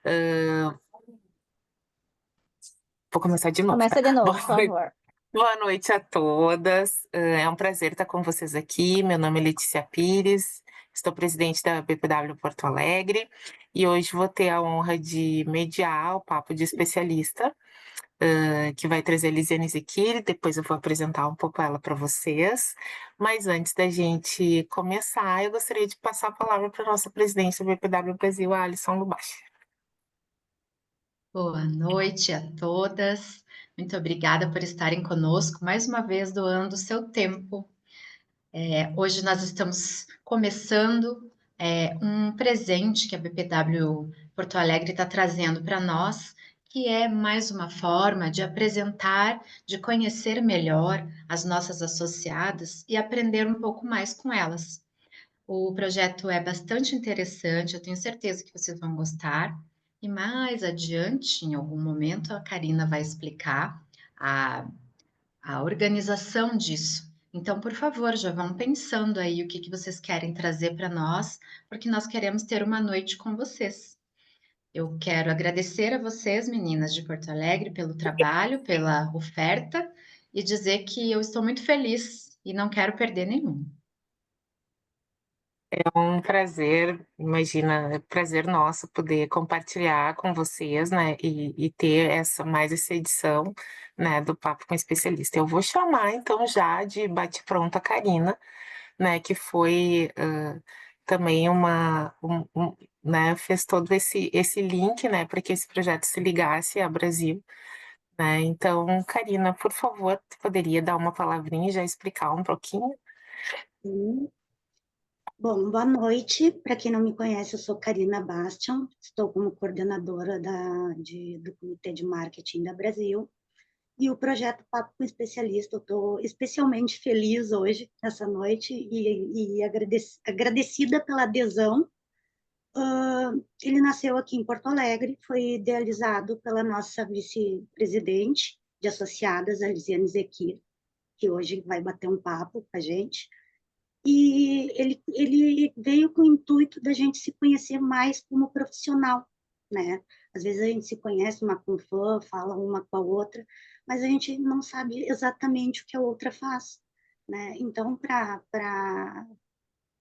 Ah, vou começar de novo, tá? Começa de novo, Boa por noite, favor. boa noite a todas. É um prazer estar com vocês aqui. Meu nome é Letícia Pires, estou presidente da BPW Porto Alegre e hoje vou ter a honra de mediar o papo de especialista, que vai trazer a Lisiane Zequiri. Depois eu vou apresentar um pouco ela para vocês. Mas antes da gente começar, eu gostaria de passar a palavra para a nossa presidente da BPW Brasil, a Alisson Lubache. Boa noite a todas. Muito obrigada por estarem conosco, mais uma vez doando o seu tempo. Hoje nós estamos começando um presente que a BPW Porto Alegre está trazendo para nós, que é mais uma forma de apresentar, de conhecer melhor as nossas associadas e aprender um pouco mais com elas. O projeto é bastante interessante, eu tenho certeza que vocês vão gostar. E mais adiante, em algum momento, a Karina vai explicar a, a organização disso. Então, por favor, já vão pensando aí o que vocês querem trazer para nós, porque nós queremos ter uma noite com vocês. Eu quero agradecer a vocês, meninas de Porto Alegre, pelo trabalho, pela oferta e dizer que eu estou muito feliz e não quero perder nenhum. É um prazer, imagina, é prazer nosso poder compartilhar com vocês, né, e ter essa edição, né, do Papo com Especialista. Eu vou chamar, então, já de bate-pronto a Karina, né, que foi também né, fez todo esse link, né, para que esse projeto se ligasse ao Brasil, né. Então, Karina, por favor, tu poderia dar uma palavrinha e já explicar um pouquinho? Sim. Bom, boa noite. Para quem não me conhece, eu sou Karina Bastian, estou como coordenadora do Comitê de Marketing da Brasil. E o projeto Papo com Especialista, eu estou especialmente feliz hoje, nessa noite, e agradecida pela adesão. Ele nasceu aqui em Porto Alegre, foi idealizado pela nossa vice-presidente de associadas, a Lisiane Zequir, que hoje vai bater um papo com a gente. E ele veio com o intuito da gente se conhecer mais como profissional, né? Às vezes a gente se conhece uma com fã, fala uma com a outra, mas a gente não sabe exatamente o que a outra faz, né? Então, para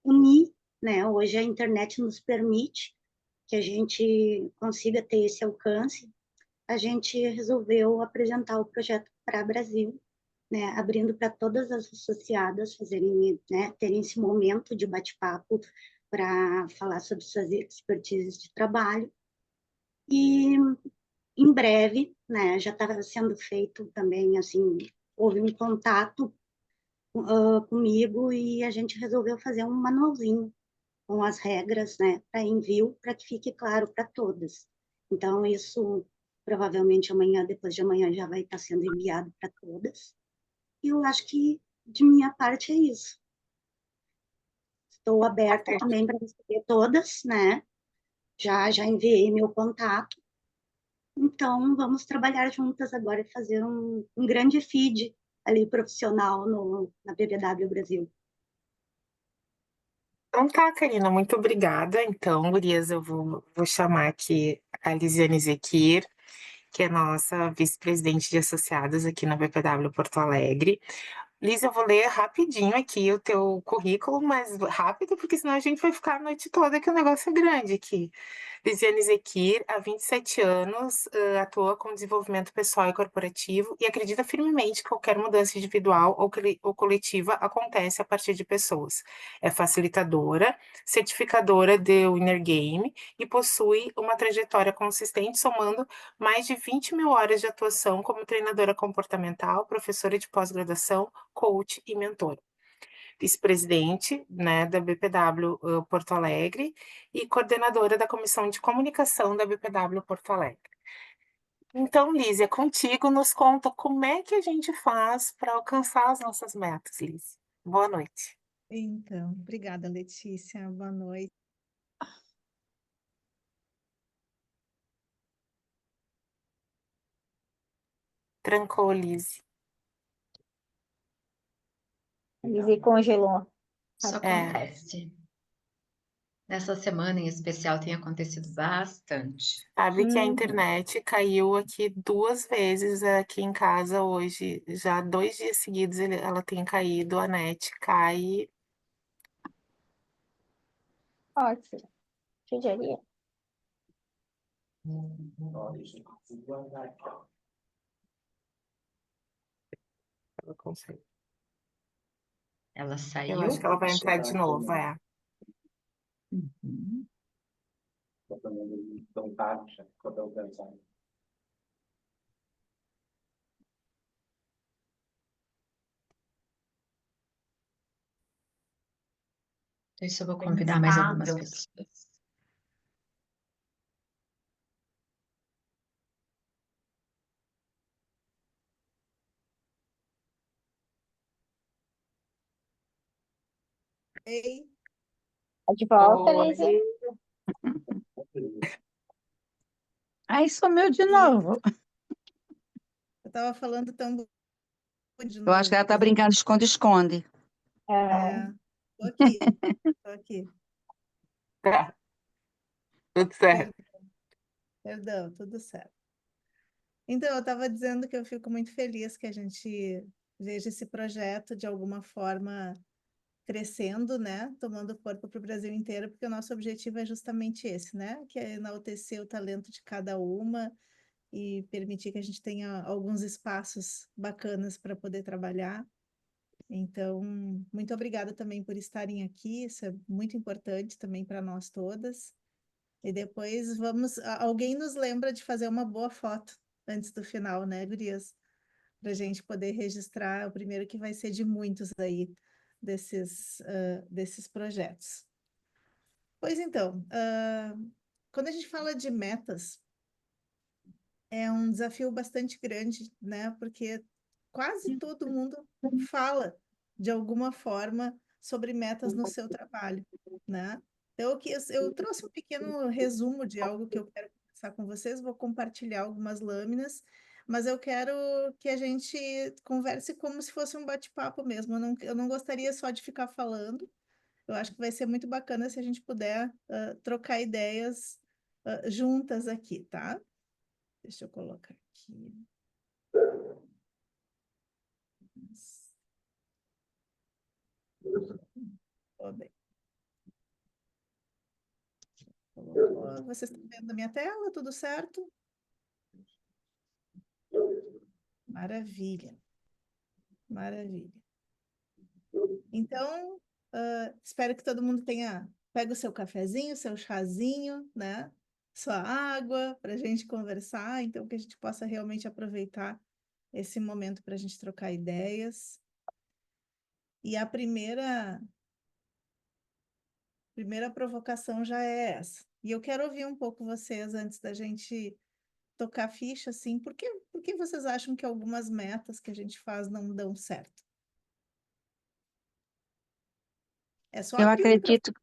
unir, né? Hoje a internet nos permite que a gente consiga ter esse alcance. A gente resolveu apresentar o projeto para Brasil, né, abrindo para todas as associadas fazerem, né, terem esse momento de bate-papo para falar sobre suas expertises de trabalho. E em breve, né, já estava sendo feito também, assim, houve um contato comigo e a gente resolveu fazer um manualzinho com as regras, né, para envio, para que fique claro para todas. Então, isso provavelmente amanhã, depois de amanhã, já vai estar sendo enviado para todas. E eu acho que, de minha parte, é isso. Estou aberta também para receber todas, né? Já enviei meu contato. Então, vamos trabalhar juntas agora e fazer um grande feed ali profissional na BBW Brasil. Então tá, Karina, muito obrigada. Então, gurias, eu vou chamar aqui a Lisiane Zequir, que é nossa vice-presidente de associados aqui na BPW Porto Alegre. Liz, eu vou ler rapidinho aqui o teu currículo, mas rápido, porque senão a gente vai ficar a noite toda, que o negócio é grande aqui. Lisiane Zequir, há 27 anos, atua com desenvolvimento pessoal e corporativo e acredita firmemente que qualquer mudança individual ou coletiva acontece a partir de pessoas. É facilitadora, certificadora de Winner Game e possui uma trajetória consistente, somando mais de 20 mil horas de atuação como treinadora comportamental, professora de pós-graduação, coach e mentora. Vice-presidente, né, da BPW Porto Alegre e coordenadora da Comissão de Comunicação da BPW Porto Alegre. Então, Liz, é contigo, nos conta como é que a gente faz para alcançar as nossas metas, Liz. Boa noite. Então, obrigada, Letícia. Boa noite. Trancou, Liz. Lizzie congelou. Isso É. acontece. nessa semana em especial tem acontecido bastante. Sabe que a internet caiu aqui 2 vezes aqui em casa hoje. Já 2 dias seguidos ela tem caído, a net cai. Ótimo. Judiaria. Ela consegue. Ela Eu saiu? acho que ela vai entrar de novo, é. Uhum. Então, isso eu vou convidar mais algumas pessoas. Ei, Tá de volta, Oi. Lígia? Aí sumiu de e novo. eu estava falando tão de Eu acho que ela novo. tá brincando de esconde-esconde. Ah, Tô aqui, tô aqui. Tá, tudo certo. Perdão, tudo certo. Então, eu estava dizendo que eu fico muito feliz que a gente veja esse projeto de alguma forma crescendo, né? Tomando corpo para o Brasil inteiro, porque o nosso objetivo é justamente esse, né? Que é enaltecer o talento de cada uma e permitir que a gente tenha alguns espaços bacanas para poder trabalhar. Então, muito obrigada também por estarem aqui, isso é muito importante também para nós todas. E depois alguém nos lembra de fazer uma boa foto antes do final, né, gurias? Para a gente poder registrar o primeiro que vai ser de muitos aí desses projetos. Pois então, quando a gente fala de metas, é um desafio bastante grande, né? Porque quase todo mundo fala de alguma forma sobre metas no seu trabalho, né? Então, eu trouxe um pequeno resumo de algo que eu quero conversar com vocês, vou compartilhar algumas lâminas, mas eu quero que a gente converse como se fosse um bate-papo mesmo. Eu não gostaria só de ficar falando, eu acho que vai ser muito bacana se a gente puder trocar ideias juntas aqui, tá? Deixa eu colocar aqui. Tô bem. Vocês estão vendo a minha tela? Tudo certo? Maravilha. Maravilha. Então, espero que todo mundo tenha pega o seu cafezinho, seu chazinho, né? Sua água para a gente conversar, então que a gente possa realmente aproveitar esse momento para a gente trocar ideias. E a primeira provocação já é essa. E eu quero ouvir um pouco vocês antes da gente tocar ficha, assim, por que vocês acham que algumas metas que a gente faz não dão certo? É só Eu abrir o microfone. acredito,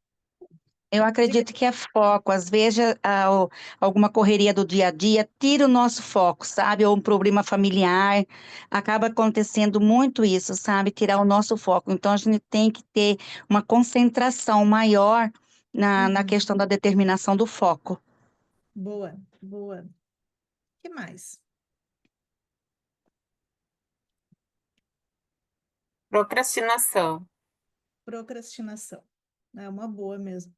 eu Diga. acredito que é foco. Às vezes, alguma correria do dia a dia tira o nosso foco, sabe? Ou um problema familiar. Acaba acontecendo muito isso, sabe? Tirar o nosso foco. Então, a gente tem que ter uma concentração maior na Uhum. questão da determinação do foco. Boa, boa. O que mais? Procrastinação. Procrastinação. É uma boa mesmo.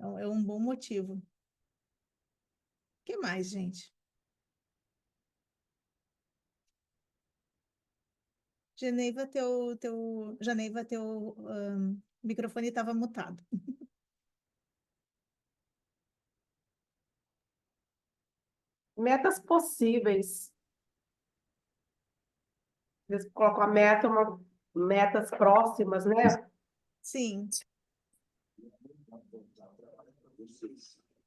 É um bom motivo. O que mais, gente? Geneiva, teu microfone estava mutado. Metas possíveis. Às vezes coloco a meta, metas próximas, né? Sim,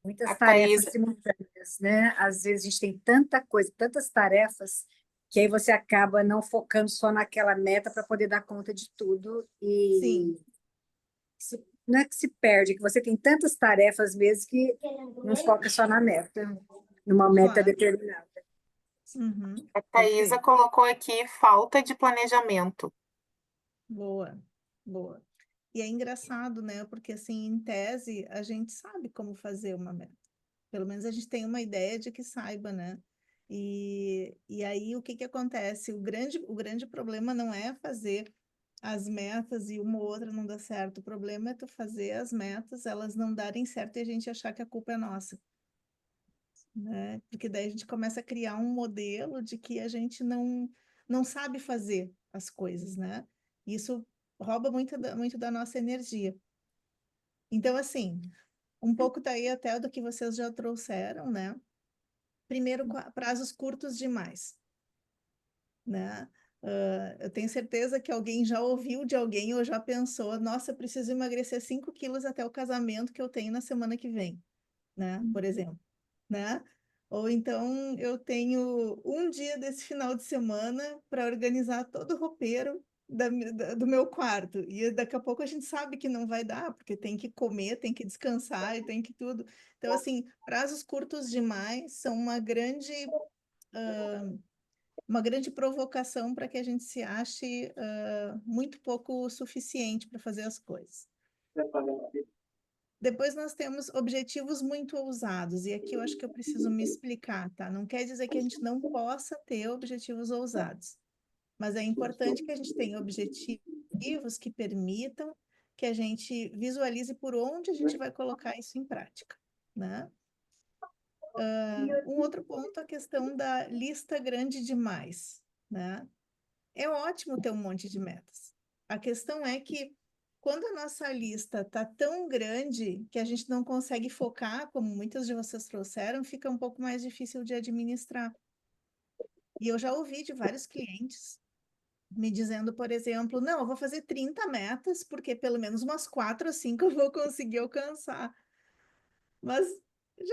Muitas A tarefas Thaís, simultâneas, né? Às vezes a gente tem tanta coisa, tantas tarefas, que aí você acaba não focando só naquela meta para poder dar conta de tudo. sim. Não é que se perde, é que você tem tantas tarefas, às vezes, que não foca só na meta, numa meta Claro. determinada. Uhum. a Thaísa Perfeito. colocou aqui falta de planejamento. Boa, boa. E é engraçado, né? Porque, assim, em tese, a gente sabe como fazer uma meta. Pelo menos a gente tem uma ideia de que saiba, né? E aí, o que que acontece? O grande problema não é fazer as metas e uma ou outra não dá certo. O problema é tu fazer as metas, elas não darem certo e a gente achar que a culpa é nossa, né? Porque daí a gente começa a criar um modelo de que a gente não sabe fazer as coisas, né? Isso rouba muito da nossa energia. Então, assim, um pouco daí até do que vocês já trouxeram, né? Primeiro, prazos curtos demais, né? Eu tenho certeza que alguém já ouviu de alguém ou já pensou, nossa, eu preciso emagrecer 5 quilos até o casamento que eu tenho na semana que vem, né? Por exemplo, né? Ou então eu tenho um dia desse final de semana para organizar todo o roupeiro do meu quarto. E daqui a pouco a gente sabe que não vai dar, porque tem que comer, tem que descansar e tem que tudo. Então, assim, prazos curtos demais são uma grande provocação para que a gente se ache muito pouco suficiente para fazer as coisas. Depois nós temos objetivos muito ousados, e aqui eu acho que eu preciso me explicar, tá? Não quer dizer que a gente não possa ter objetivos ousados, mas é importante que a gente tenha objetivos que permitam que a gente visualize por onde a gente vai colocar isso em prática, né? Um outro ponto, a questão da lista grande demais, né? É ótimo ter um monte de metas. A questão é que quando a nossa lista está tão grande que a gente não consegue focar, como muitas de vocês trouxeram, fica um pouco mais difícil de administrar. E eu já ouvi de vários clientes me dizendo, por exemplo, não, eu vou fazer 30 metas, porque pelo menos umas 4 ou 5 eu vou conseguir alcançar. Mas,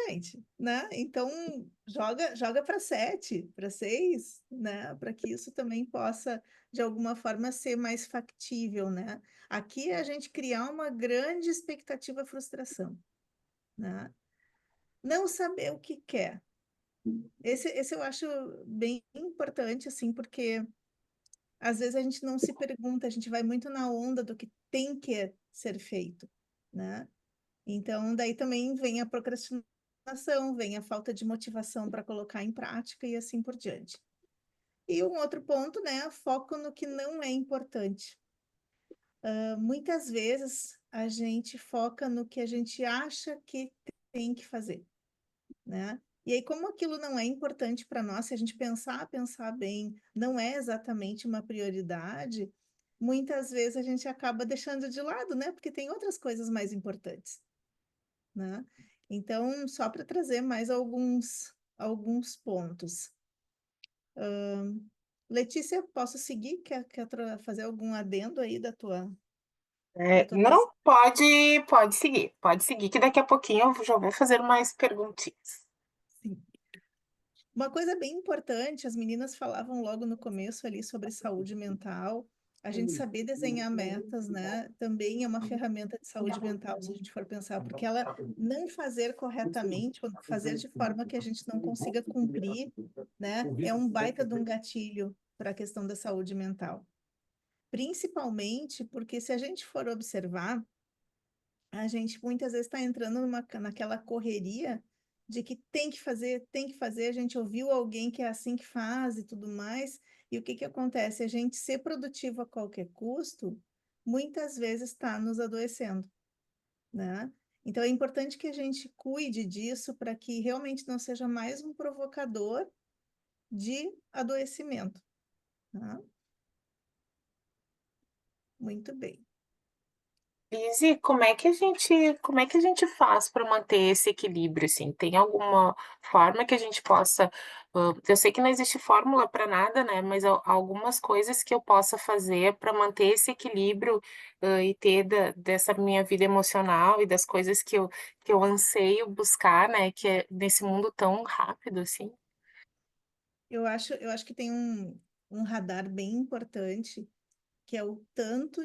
gente, né? Então, joga para 7, para 6, né? Para que isso também possa, de alguma forma, ser mais factível, né? Aqui é a gente criar uma grande expectativa, frustração, né? Não saber o que quer. Esse eu acho bem importante, assim, porque às vezes a gente não se pergunta, a gente vai muito na onda do que tem que ser feito, né? Então, daí também vem a procrastinação, vem a falta de motivação para colocar em prática e assim por diante. E um outro ponto, né, foco no que não é importante. Muitas vezes a gente foca no que a gente acha que tem que fazer, né? E aí, como aquilo não é importante para nós, se a gente pensar bem, não é exatamente uma prioridade, muitas vezes a gente acaba deixando de lado, né? Porque tem outras coisas mais importantes, né? Então, só para trazer mais alguns pontos. Letícia, posso seguir? Quer fazer algum adendo aí da tua Não, pode seguir, que daqui a pouquinho eu já vou fazer mais perguntinhas. Sim. Uma coisa bem importante, as meninas falavam logo no começo ali sobre saúde mental. A gente saber desenhar metas, né? Também é uma ferramenta de saúde mental, se a gente for pensar, porque ela não fazer corretamente, ou fazer de forma que a gente não consiga cumprir, né? É um baita de um gatilho para a questão da saúde mental. Principalmente porque se a gente for observar, a gente muitas vezes está entrando naquela correria de que tem que fazer, a gente ouviu alguém que é assim que faz e tudo mais, e o que que acontece? A gente ser produtivo a qualquer custo, muitas vezes está nos adoecendo, né? Então é importante que a gente cuide disso para que realmente não seja mais um provocador de adoecimento, tá? Muito bem. Lizzy, como é que a gente faz para manter esse equilíbrio, assim? Tem alguma forma que a gente possa, eu sei que não existe fórmula para nada, né? Mas algumas coisas que eu possa fazer para manter esse equilíbrio, e ter dessa minha vida emocional e das coisas que eu anseio buscar, né? Que é nesse mundo tão rápido, assim. Eu acho que tem um radar bem importante, que é o tanto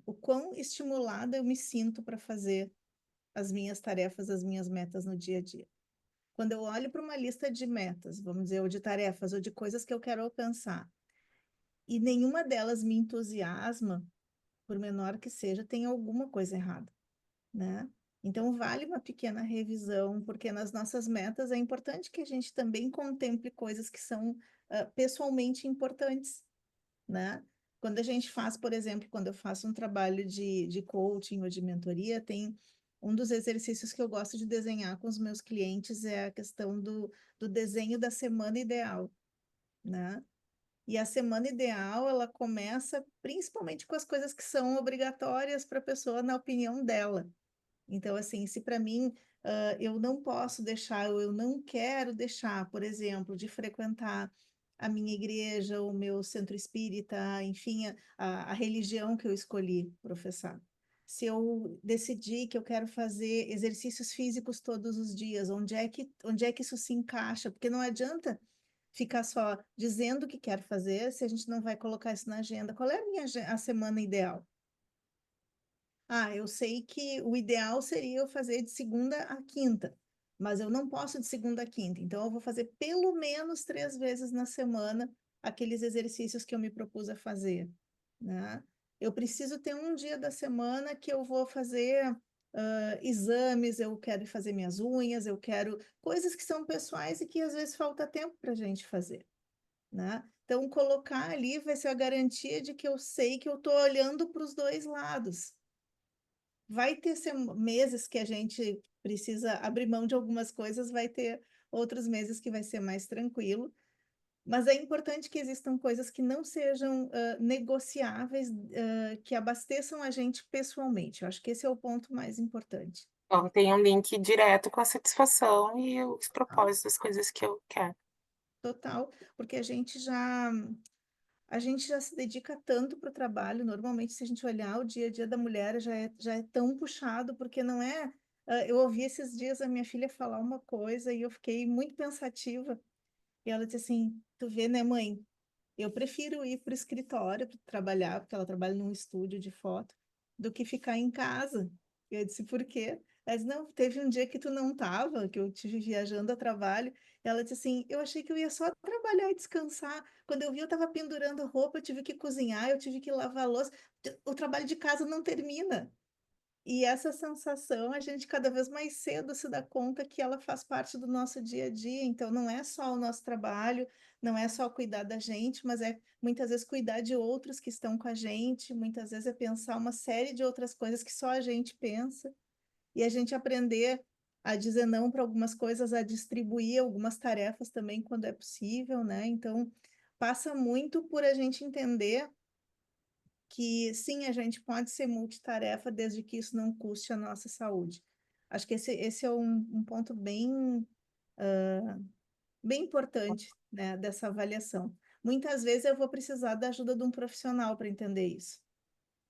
o quão estimulada eu me sinto para fazer as minhas tarefas, as minhas metas no dia a dia. Quando eu olho para uma lista de metas, vamos dizer, ou de tarefas, ou de coisas que eu quero alcançar, e nenhuma delas me entusiasma, por menor que seja, tem alguma coisa errada, né? Então, vale uma pequena revisão, porque nas nossas metas é importante que a gente também contemple coisas que são pessoalmente importantes, né? Quando a gente faz, por exemplo, quando eu faço um trabalho de coaching ou de mentoria, tem um dos exercícios que eu gosto de desenhar com os meus clientes é a questão do desenho da semana ideal, né? E a semana ideal, ela começa principalmente com as coisas que são obrigatórias para a pessoa, na opinião dela. Então, assim, se para mim eu não posso deixar, ou eu não quero deixar, por exemplo, de frequentar a minha igreja, o meu centro espírita, enfim, a religião que eu escolhi professar. Se eu decidir que eu quero fazer exercícios físicos todos os dias, onde é que isso se encaixa? Porque não adianta ficar só dizendo que quer fazer se a gente não vai colocar isso na agenda. Qual é a semana ideal? Ah, eu sei que o ideal seria eu fazer de segunda a quinta, mas eu não posso de segunda a quinta, então eu vou fazer pelo menos 3 vezes na semana aqueles exercícios que eu me propus a fazer, né? Eu preciso ter um dia da semana que eu vou fazer exames, eu quero ir fazer minhas unhas, eu quero coisas que são pessoais e que às vezes falta tempo para a gente fazer, né? Então, colocar ali vai ser a garantia de que eu sei que eu estou olhando para os dois lados. Vai ter meses que a gente precisa abrir mão de algumas coisas, vai ter outros meses que vai ser mais tranquilo, mas é importante que existam coisas que não sejam negociáveis, que abasteçam a gente pessoalmente. Eu acho que esse é o ponto mais importante. Então, tem um link direto com a satisfação e os propósitos das coisas que eu quero. Total, porque a gente já se dedica tanto para o trabalho. Normalmente, se a gente olhar o dia a dia da mulher, já é tão puxado, porque não é. Eu ouvi esses dias a minha filha falar uma coisa e eu fiquei muito pensativa. E ela disse assim: Tu vê, né, mãe? Eu prefiro ir para o escritório para trabalhar, porque ela trabalha num estúdio de foto, do que ficar em casa. Eu disse, por quê? Ela disse, não, teve um dia que tu não estava, que eu estive viajando a trabalho. Ela disse assim, eu achei que eu ia só trabalhar e descansar. Quando eu vi, eu estava pendurando roupa, eu tive que cozinhar, eu tive que lavar a louça. O trabalho de casa não termina. E essa sensação, a gente cada vez mais cedo se dá conta que ela faz parte do nosso dia a dia. Então, não é só o nosso trabalho, não é só cuidar da gente, mas é muitas vezes cuidar de outros que estão com a gente, muitas vezes é pensar uma série de outras coisas que só a gente pensa, e a gente aprender a dizer não para algumas coisas, a distribuir algumas tarefas também quando é possível, né? Então, passa muito por a gente entender que sim, a gente pode ser multitarefa desde que isso não custe a nossa saúde. Acho que esse é um ponto bem importante, né, dessa avaliação. Muitas vezes eu vou precisar da ajuda de um profissional para entender isso.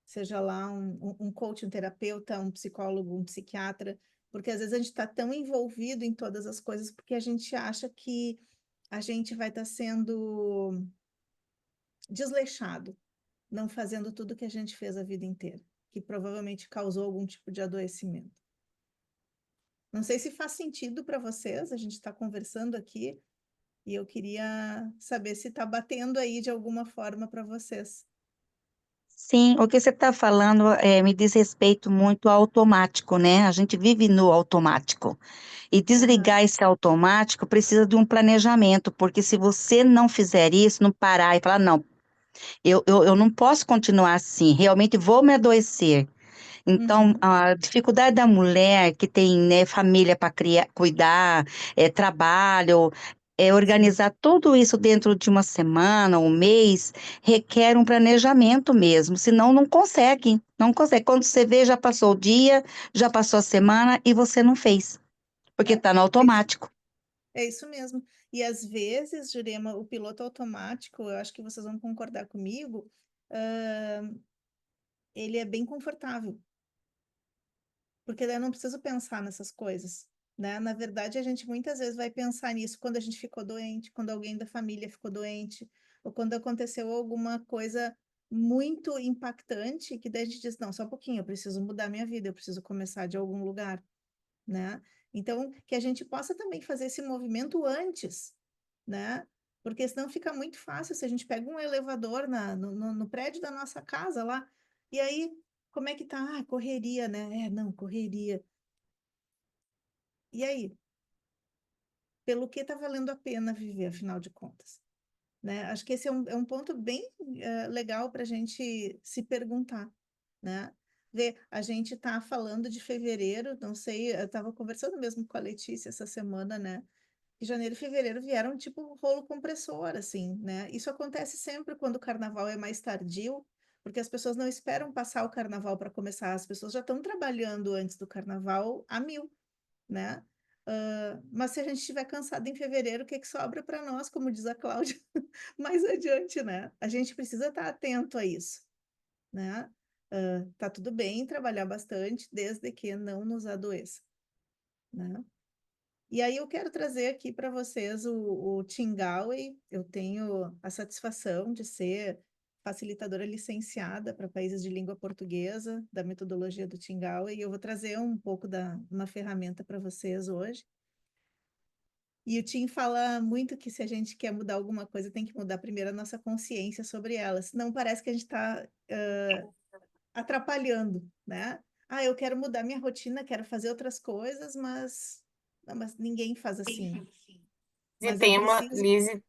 Seja lá um coach, um terapeuta, um psicólogo, um psiquiatra, porque às vezes a gente está tão envolvido em todas as coisas porque a gente acha que a gente vai estar sendo desleixado, não fazendo tudo que a gente fez a vida inteira, que provavelmente causou algum tipo de adoecimento. Não sei se faz sentido para vocês, a gente está conversando aqui e eu queria saber se está batendo aí de alguma forma para vocês. Sim, o que você está falando me diz respeito muito ao automático, né? A gente vive no automático. E desligar esse automático precisa de um planejamento, porque se você não fizer isso, não parar e falar, não, eu não posso continuar assim, realmente vou me adoecer. Então, a dificuldade da mulher que tem, né, família para cuidar, trabalho, organizar tudo isso dentro de uma semana, um mês, requer um planejamento mesmo, senão não consegue, não consegue. Quando você vê, já passou o dia, já passou a semana e você não fez, porque está no automático. É isso mesmo. E às vezes, Jurema, o piloto automático, eu acho que vocês vão concordar comigo, ele é bem confortável, porque daí eu não preciso pensar nessas coisas, né? Na verdade, a gente muitas vezes vai pensar nisso quando a gente ficou doente, quando alguém da família ficou doente, ou quando aconteceu alguma coisa muito impactante, que daí a gente diz, não, só um pouquinho, eu preciso mudar minha vida, eu preciso começar de algum lugar, né? Então, que a gente possa também fazer esse movimento antes, né? Porque senão fica muito fácil se a gente pega um elevador no prédio da nossa casa lá, E aí, como é que tá? Ah, correria, né? Não, correria. E aí? Pelo que tá valendo a pena viver, afinal de contas? Né? Acho que esse é um ponto bem legal para a gente se perguntar, né? Ver, a gente está falando de fevereiro, não sei, eu estava conversando mesmo com a Letícia essa semana, né? Que janeiro e fevereiro vieram tipo rolo compressor, assim, né? Isso acontece sempre quando o carnaval é mais tardio, porque as pessoas não esperam passar o carnaval para começar, as pessoas já estão trabalhando antes do carnaval a mil, né? Mas se a gente estiver cansado em fevereiro, o que que sobra para nós, como diz a Cláudia, mais adiante, né? A gente precisa estar atento a isso, né? Tá tudo bem trabalhar bastante, desde que não nos adoeça, né? E aí eu quero trazer aqui para vocês o Tim Gallwey. Eu tenho a satisfação de ser facilitadora licenciada para países de língua portuguesa da metodologia do Tim Gallwey, e eu vou trazer um pouco da uma ferramenta para vocês hoje. E o Tim fala muito que se a gente quer mudar alguma coisa, tem que mudar primeiro a nossa consciência sobre ela, senão parece que a gente está atrapalhando, né? Ah, eu quero mudar minha rotina, quero fazer outras coisas, mas, não, mas ninguém faz assim. E Mas eu tem uma, preciso. Lise,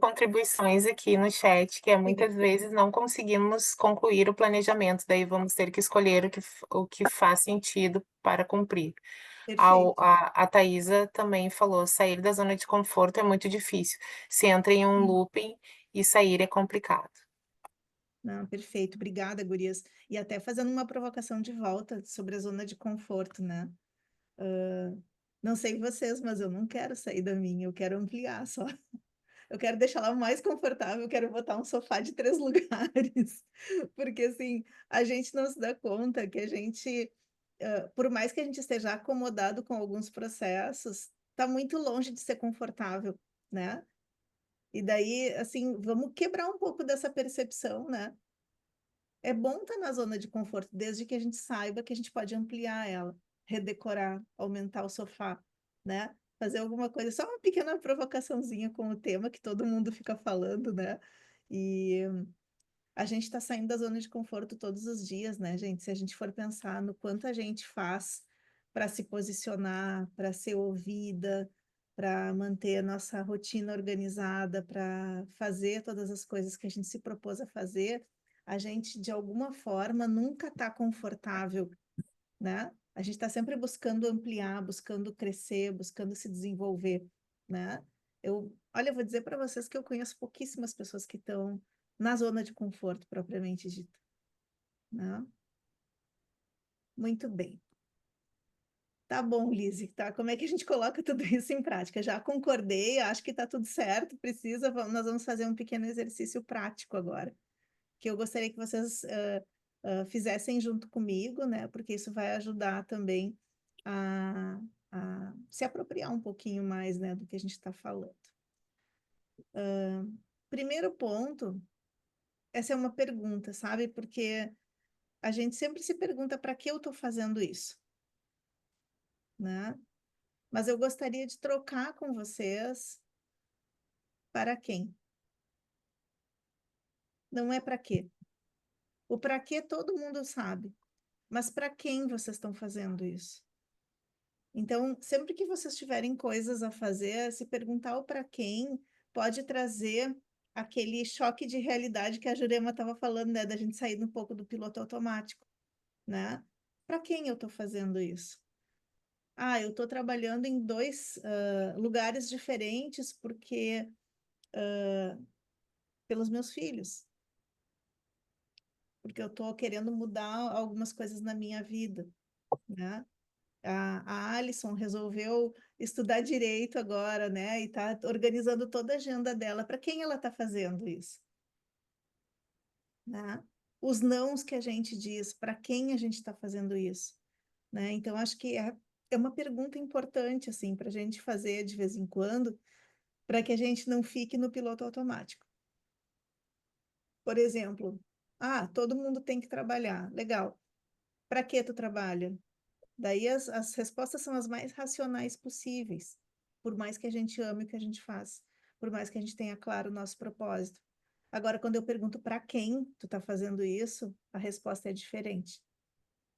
contribuições aqui no chat, que é Diga. muitas vezes não conseguimos concluir o planejamento, daí vamos ter que escolher o que faz sentido para cumprir. Perfeito. A Thaisa também falou, sair da zona de conforto é muito difícil. Se entra em um looping e sair é complicado. Não, perfeito. Obrigada, gurias. E até fazendo uma provocação de volta sobre a zona de conforto, né? Não sei vocês, mas eu não quero sair da minha, eu quero ampliar só. Eu quero deixar lá mais confortável, eu quero botar um sofá de 3 lugares. Porque, assim, a gente não se dá conta que a gente, por mais que a gente esteja acomodado com alguns processos, está muito longe de ser confortável, né? E daí, assim, vamos quebrar um pouco dessa percepção, né? É bom estar na zona de conforto, desde que a gente saiba que a gente pode ampliar ela, redecorar, aumentar o sofá, né? Fazer alguma coisa, só uma pequena provocaçãozinha com o tema que todo mundo fica falando, né? E a gente está saindo da zona de conforto todos os dias, né, gente? Se a gente for pensar no quanto a gente faz para se posicionar, para ser ouvida, para manter a nossa rotina organizada, para fazer todas as coisas que a gente se propôs a fazer, a gente, de alguma forma, nunca está confortável, né? A gente está sempre buscando ampliar, buscando crescer, buscando se desenvolver, né? Olha, eu vou dizer para vocês que eu conheço pouquíssimas pessoas que estão na zona de conforto propriamente dita, né? Muito bem. Tá bom, Lizzy, tá? Como é que a gente coloca tudo isso em prática? Já concordei, acho que tá tudo certo, nós vamos fazer um pequeno exercício prático agora, que eu gostaria que vocês fizessem junto comigo, né? Porque isso vai ajudar também a se apropriar um pouquinho mais, né, do que a gente está falando. Primeiro ponto, essa é uma pergunta, sabe? Porque a gente sempre se pergunta para que eu estou fazendo isso, né? Mas eu gostaria de trocar com vocês para quem? Não é para quê. O para quê todo mundo sabe, mas para quem vocês estão fazendo isso? Então, sempre que vocês tiverem coisas a fazer, se perguntar o para quem pode trazer aquele choque de realidade que a Jurema estava falando, né? Da gente sair um pouco do piloto automático, né? Para quem eu estou fazendo isso? Ah, eu estou trabalhando em dois lugares diferentes porque pelos meus filhos, porque eu estou querendo mudar algumas coisas na minha vida, né? A Alison resolveu estudar direito agora, né? E está organizando toda a agenda dela. Para quem ela está fazendo isso? Né? Os nãos que a gente diz, para quem a gente está fazendo isso? Né? Então, acho que é uma pergunta importante, assim, para a gente fazer de vez em quando, para que a gente não fique no piloto automático. Por exemplo, todo mundo tem que trabalhar. Legal. Para que tu trabalha? Daí as respostas são as mais racionais possíveis, por mais que a gente ame o que a gente faz, por mais que a gente tenha claro o nosso propósito. Agora, quando eu pergunto para quem tu está fazendo isso, a resposta é diferente.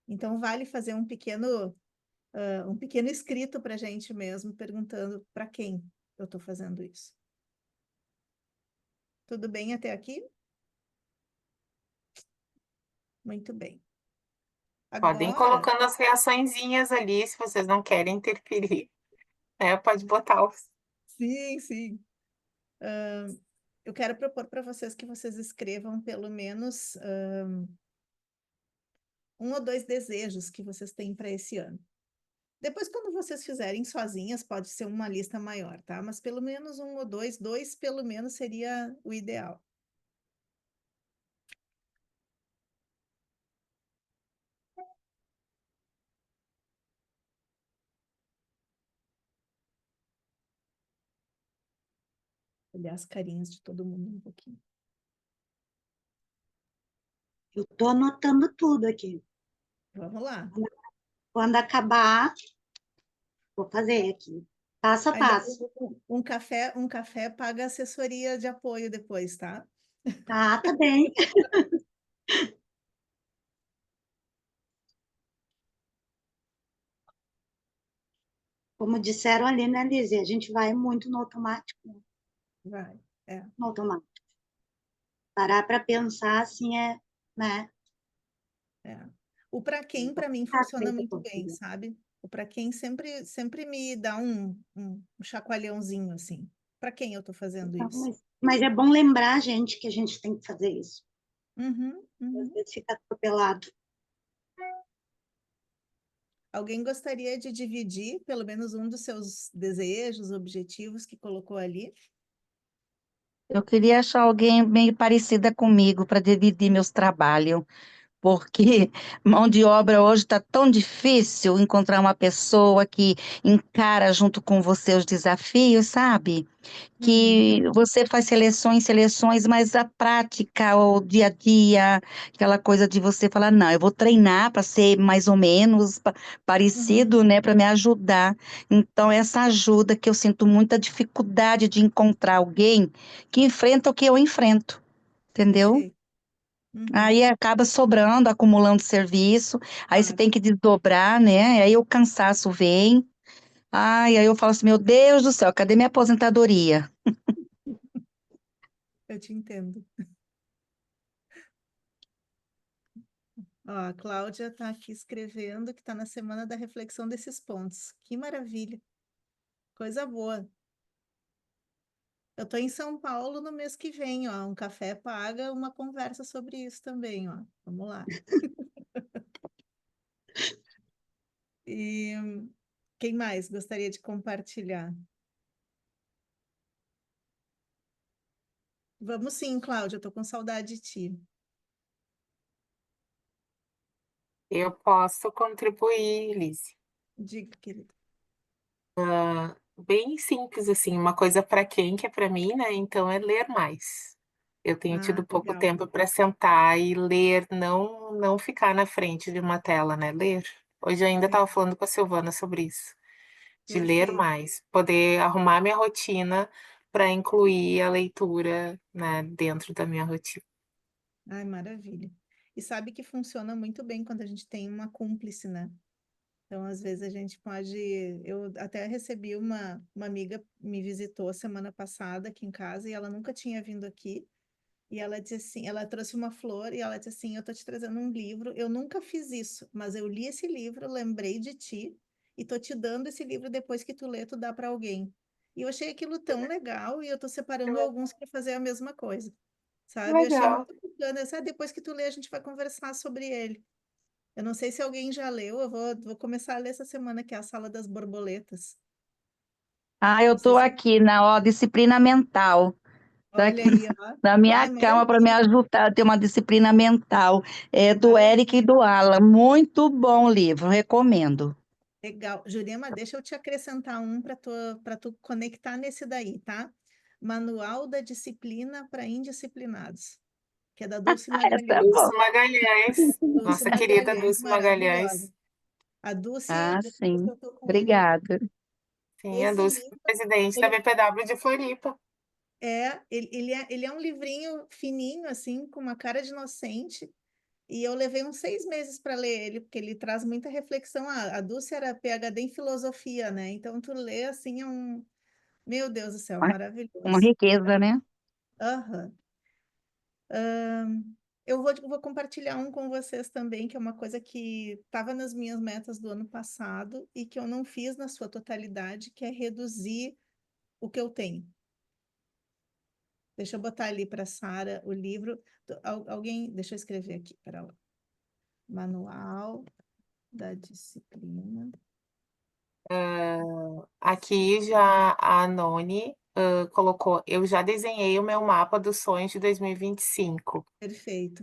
Então, vale fazer um pequeno escrito para a gente mesmo, perguntando para quem eu estou fazendo isso. Tudo bem até aqui? Muito bem. Podem ir Agora, colocando as reaçõezinhas ali, se vocês não querem interferir, né? Pode botar os... sim, sim. Eu quero propor para vocês que vocês escrevam pelo menos um ou dois desejos que vocês têm para esse ano. Depois, quando vocês fizerem sozinhas, pode ser uma lista maior, tá? Mas pelo menos um ou dois pelo menos seria o ideal. Olhar as carinhas de todo mundo um pouquinho. Eu estou anotando tudo aqui. Vamos lá. Quando acabar, vou fazer aqui, passo a Ainda passo. um café paga assessoria de apoio depois, tá? Tá bem. Como disseram ali, né, Lizzy? A gente vai muito no automático, Vai. É. no automático. Parar para pensar, assim, né? É. O para quem, para mim, Tá funciona feita a muito bem, coisa. sabe? O para quem sempre me dá um chacoalhãozinho, assim. Para quem eu tô fazendo Então, isso? mas é bom lembrar a gente que a gente tem que fazer isso. Uhum, Às uhum. vezes fica atropelado. Alguém gostaria de dividir pelo menos um dos seus desejos, objetivos que colocou ali? Eu queria achar alguém meio parecida comigo para dividir meus trabalhos, porque mão de obra hoje está tão difícil encontrar uma pessoa que encara junto com você os desafios, sabe? Uhum, Que você faz seleções, mas a prática, o dia a dia, aquela coisa de você falar, não, eu vou treinar para ser mais ou menos uhum. parecido, né, para me ajudar. Então, essa ajuda que eu sinto muita dificuldade de encontrar alguém que enfrenta o que eu enfrento, entendeu? Perfeito. Uhum, Aí acaba sobrando, acumulando serviço, aí você claro, tem que desdobrar, né? Aí o cansaço vem. Ai, aí eu falo assim, meu Deus do céu, cadê minha aposentadoria? eu te entendo. Ó, a Cláudia está aqui escrevendo que está na semana da reflexão desses pontos. Que maravilha, coisa boa. Eu estou em São Paulo no mês que vem, ó. Um café paga uma conversa sobre isso também, ó. Vamos lá. E quem mais gostaria de compartilhar? Vamos sim, Cláudia, eu tô com saudade de ti. Eu posso contribuir, Liz. Diga, querida. Bem simples, assim, uma coisa para quem, que é para mim, né? Então é ler mais. Eu tenho Ah, tido pouco legal. tempo para sentar e ler, não ficar na frente de uma tela, né? Ler. Hoje eu ainda estava Sim, falando com a Silvana sobre isso, de ler perfeito. mais, poder arrumar minha rotina para incluir a leitura, né, dentro da minha rotina. Ai, maravilha. E sabe que funciona muito bem quando a gente tem uma cúmplice, né? Então, às vezes a gente pode. Eu até recebi uma amiga me visitou semana passada aqui em casa e ela nunca tinha vindo aqui. E ela disse assim: ela trouxe uma flor e ela disse assim: eu tô te trazendo um livro. Eu nunca fiz isso, mas eu li esse livro, lembrei de ti e tô te dando esse livro depois que tu lê, tu dá para alguém. E eu achei aquilo tão legal e eu tô separando alguns para fazer a mesma coisa, sabe? Eu achei Legal. muito bacana. Depois que tu lê, a gente vai conversar sobre ele. Eu não sei se alguém já leu, eu vou começar a ler essa semana, que é a Sala das Borboletas. Ah, eu Não sei estou se. aqui na disciplina mental, tá Olha aqui aí, ó. na minha Ai, cama para me maravilha, ajudar a ter uma disciplina mental. É do Eric e maravilha. do Alan. Muito bom livro, recomendo. Legal. Jurema, deixa eu te acrescentar um para tu conectar nesse daí, tá? Manual da Disciplina para Indisciplinados, que é da Dulce Essa é Dulce boa. Magalhães. Magalhães, Dulce nossa querida Magalhães, Dulce maravilhosa. Magalhães. A Dulce, Ah, depois sim. eu tô com ele aqui. Obrigada. Sim, a Esse Dulce, livro, presidente da ele BPW de Floripa. Ele é um livrinho fininho, assim, com uma cara de inocente, e eu levei uns 6 meses para ler ele, porque ele traz muita reflexão. A Dulce era PhD em filosofia, né? Então, tu lê, assim, Meu Deus do céu, Uma maravilhoso. riqueza, né? Aham. Eu vou compartilhar um com vocês também, que é uma coisa que estava nas minhas metas do ano passado e que eu não fiz na sua totalidade, que é reduzir o que eu tenho. Deixa eu botar ali para Sara o livro. Alguém, deixa eu escrever aqui, para lá. Manual da Disciplina. Aqui já a Noni colocou, eu já desenhei o meu mapa dos sonhos de 2025, Perfeito.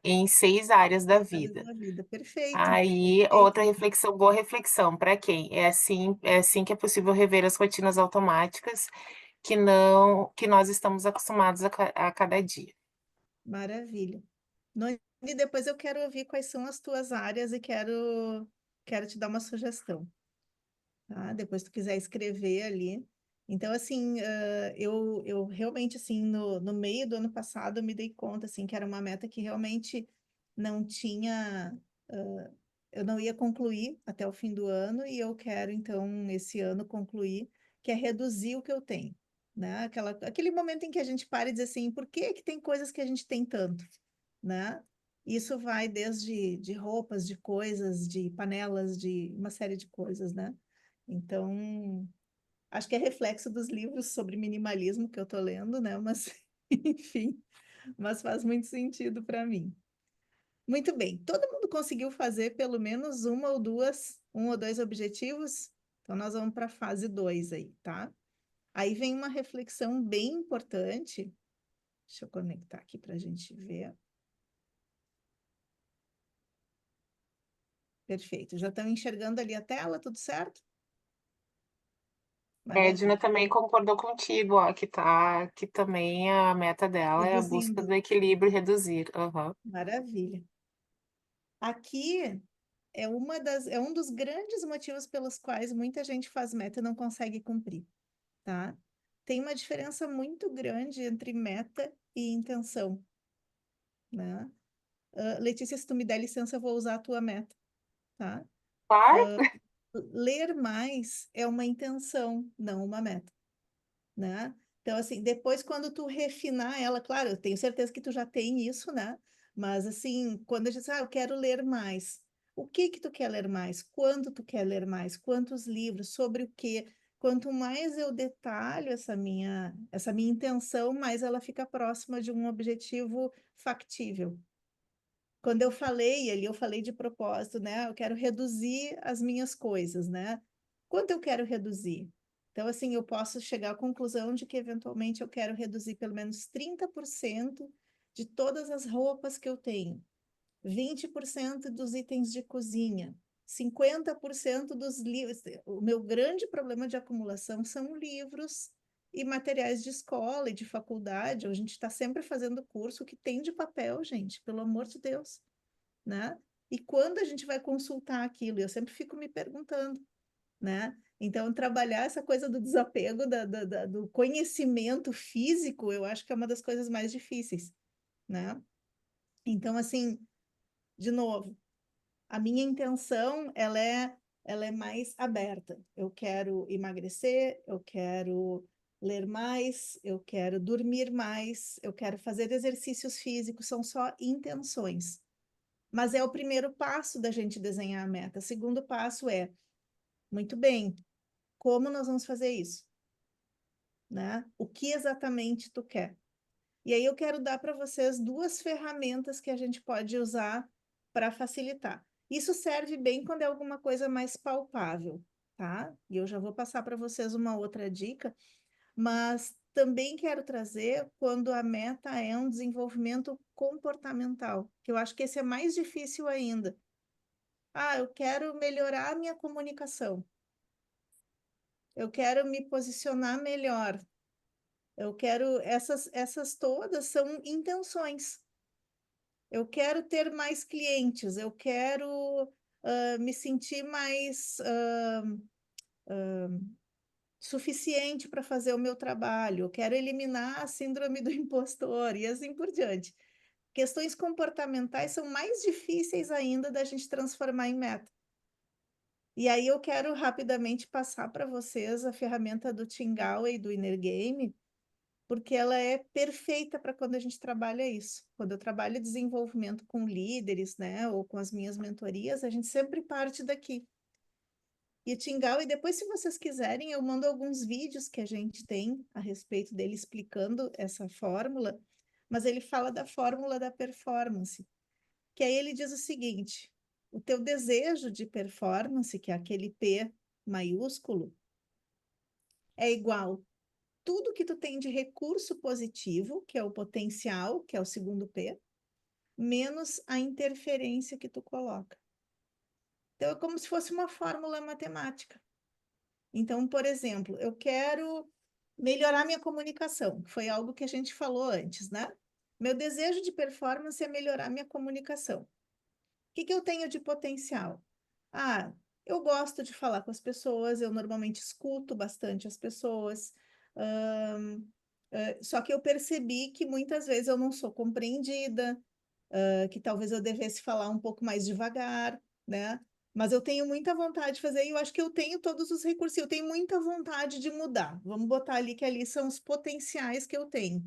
em 6 áreas da Áreas vida. da vida. Perfeito. Aí, Perfeito. outra reflexão, boa reflexão, para quem? É assim que é possível rever as rotinas automáticas que nós estamos acostumados a cada dia. Maravilha. Noni, depois eu quero ouvir quais são as tuas áreas e quero te dar uma sugestão. Tá? Depois se tu quiser escrever ali. Então, assim, eu realmente, assim, no meio do ano passado, eu me dei conta, assim, que era uma meta que realmente não tinha, eu não ia concluir até o fim do ano, e eu quero, então, esse ano concluir, que é reduzir o que eu tenho, né? Aquele momento em que a gente para e diz assim, por que que tem coisas que a gente tem tanto, né? Isso vai desde de roupas, de coisas, de panelas, de uma série de coisas, né? Então, acho que é reflexo dos livros sobre minimalismo que eu estou lendo, né? Mas, enfim, mas faz muito sentido para mim. Muito bem, todo mundo conseguiu fazer pelo menos um ou dois objetivos? Então, nós vamos para a fase 2 aí, tá? Aí vem uma reflexão bem importante. Deixa eu conectar aqui para a gente ver. Perfeito, já estão enxergando ali a tela, tudo certo? A Edna Maravilha. também concordou contigo, ó, que também a meta dela é a busca Reduzindo. do equilíbrio e reduzir. Aham. Maravilha. Aqui é um dos grandes motivos pelos quais muita gente faz meta e não consegue cumprir, tá? Tem uma diferença muito grande entre meta e intenção, né? Letícia, se tu me der licença, eu vou usar a tua meta, tá? Claro. Ler mais é uma intenção, não uma meta, né? Então, assim, depois quando tu refinar ela, claro, eu tenho certeza que tu já tem isso, né? Mas, assim, quando a gente diz, eu quero ler mais, o que que tu quer ler mais? Quando tu quer ler mais? Quantos livros? Sobre o quê? Quanto mais eu detalho essa minha intenção, mais ela fica próxima de um objetivo factível. Quando eu falei ali, eu falei de propósito, né? Eu quero reduzir as minhas coisas, né? Quanto eu quero reduzir? Então, assim, eu posso chegar à conclusão de que, eventualmente, eu quero reduzir pelo menos 30% de todas as roupas que eu tenho, 20% dos itens de cozinha, 50% dos livros. O meu grande problema de acumulação são livros e materiais de escola e de faculdade. A gente está sempre fazendo curso que tem de papel, gente, pelo amor de Deus, né? E quando a gente vai consultar aquilo? Eu sempre fico me perguntando, né? Então, trabalhar essa coisa do desapego do conhecimento físico, eu acho que é uma das coisas mais difíceis, né? Então, assim, de novo, a minha intenção, ela é mais aberta. Eu quero emagrecer, eu quero ler mais, eu quero dormir mais, eu quero fazer exercícios físicos, são só intenções. Mas é o primeiro passo da gente desenhar a meta. O segundo passo é, muito bem, como nós vamos fazer isso? Né? O que exatamente tu quer? E aí eu quero dar para vocês duas ferramentas que a gente pode usar para facilitar. Isso serve bem quando é alguma coisa mais palpável, tá? E eu já vou passar para vocês uma outra dica, mas também quero trazer quando a meta é um desenvolvimento comportamental, que eu acho que esse é mais difícil ainda. Eu quero melhorar a minha comunicação. Eu quero me posicionar melhor. Eu quero essas todas são intenções. Eu quero ter mais clientes, eu quero me sentir mais suficiente para fazer o meu trabalho, eu quero eliminar a síndrome do impostor e assim por diante. Questões comportamentais são mais difíceis ainda da gente transformar em meta. E aí eu quero rapidamente passar para vocês a ferramenta do Tim Gallwey, do Inner Game, porque ela é perfeita para quando a gente trabalha isso. Quando eu trabalho desenvolvimento com líderes, né, ou com as minhas mentorias, a gente sempre parte daqui. E o Tim Gallwey, depois, se vocês quiserem, eu mando alguns vídeos que a gente tem a respeito dele explicando essa fórmula, mas ele fala da fórmula da performance, que aí ele diz o seguinte: o teu desejo de performance, que é aquele P maiúsculo, é igual tudo que tu tem de recurso positivo, que é o potencial, que é o segundo P, menos a interferência que tu coloca. Então, é como se fosse uma fórmula matemática. Então, por exemplo, eu quero melhorar minha comunicação, que foi algo que a gente falou antes, né? Meu desejo de performance é melhorar minha comunicação. O que eu tenho de potencial? Ah, eu gosto de falar com as pessoas, eu normalmente escuto bastante as pessoas, só que eu percebi que muitas vezes eu não sou compreendida, que talvez eu devesse falar um pouco mais devagar, né? Mas eu tenho muita vontade de fazer, e eu acho que eu tenho todos os recursos, eu tenho muita vontade de mudar. Vamos botar ali que ali são os potenciais que eu tenho.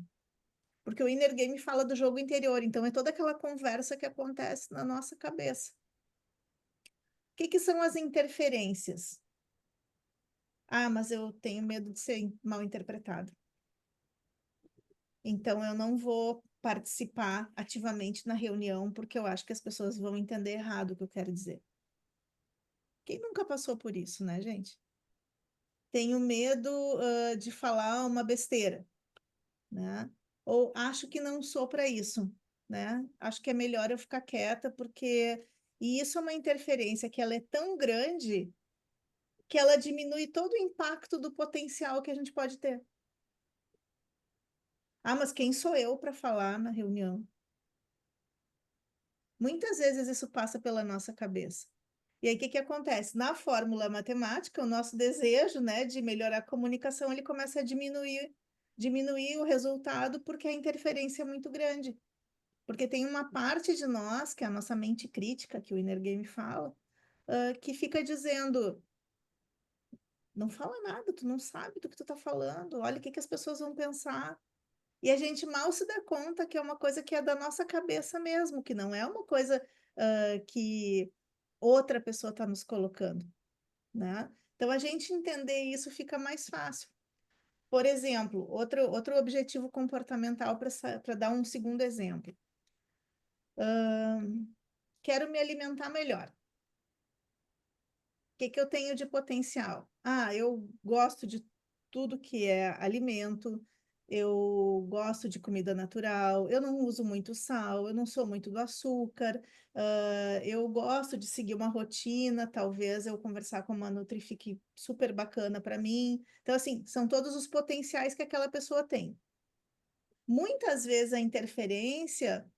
Porque o Inner Game fala do jogo interior, então é toda aquela conversa que acontece na nossa cabeça. O que são as interferências? Ah, mas eu tenho medo de ser mal interpretado. Então eu não vou participar ativamente na reunião porque eu acho que as pessoas vão entender errado o que eu quero dizer. Quem nunca passou por isso, né, gente? Tenho medo, de falar uma besteira, né? Ou acho que não sou para isso, né? Acho que é melhor eu ficar quieta porque e isso é uma interferência que ela é tão grande que ela diminui todo o impacto do potencial que a gente pode ter. Ah, mas quem sou eu para falar na reunião? Muitas vezes isso passa pela nossa cabeça. E aí, o que acontece? Na fórmula matemática, o nosso desejo, né, de melhorar a comunicação, ele começa a diminuir o resultado porque a interferência é muito grande. Porque tem uma parte de nós, que é a nossa mente crítica, que o Inner Game fala, que fica dizendo, não fala nada, tu não sabe do que tu tá falando, olha o que as pessoas vão pensar. E a gente mal se dá conta que é uma coisa que é da nossa cabeça mesmo, que não é uma coisa que outra pessoa está nos colocando, né? Então, a gente entender isso fica mais fácil. Por exemplo, outro objetivo comportamental para dar um segundo exemplo. Quero me alimentar melhor. O que eu tenho de potencial? Ah, eu gosto de tudo que é alimento, eu gosto de comida natural, eu não uso muito sal, eu não sou muito do açúcar, eu gosto de seguir uma rotina, talvez eu conversar com uma Nutri fique super bacana para mim. Então, assim, são todos os potenciais que aquela pessoa tem. Muitas vezes a interferência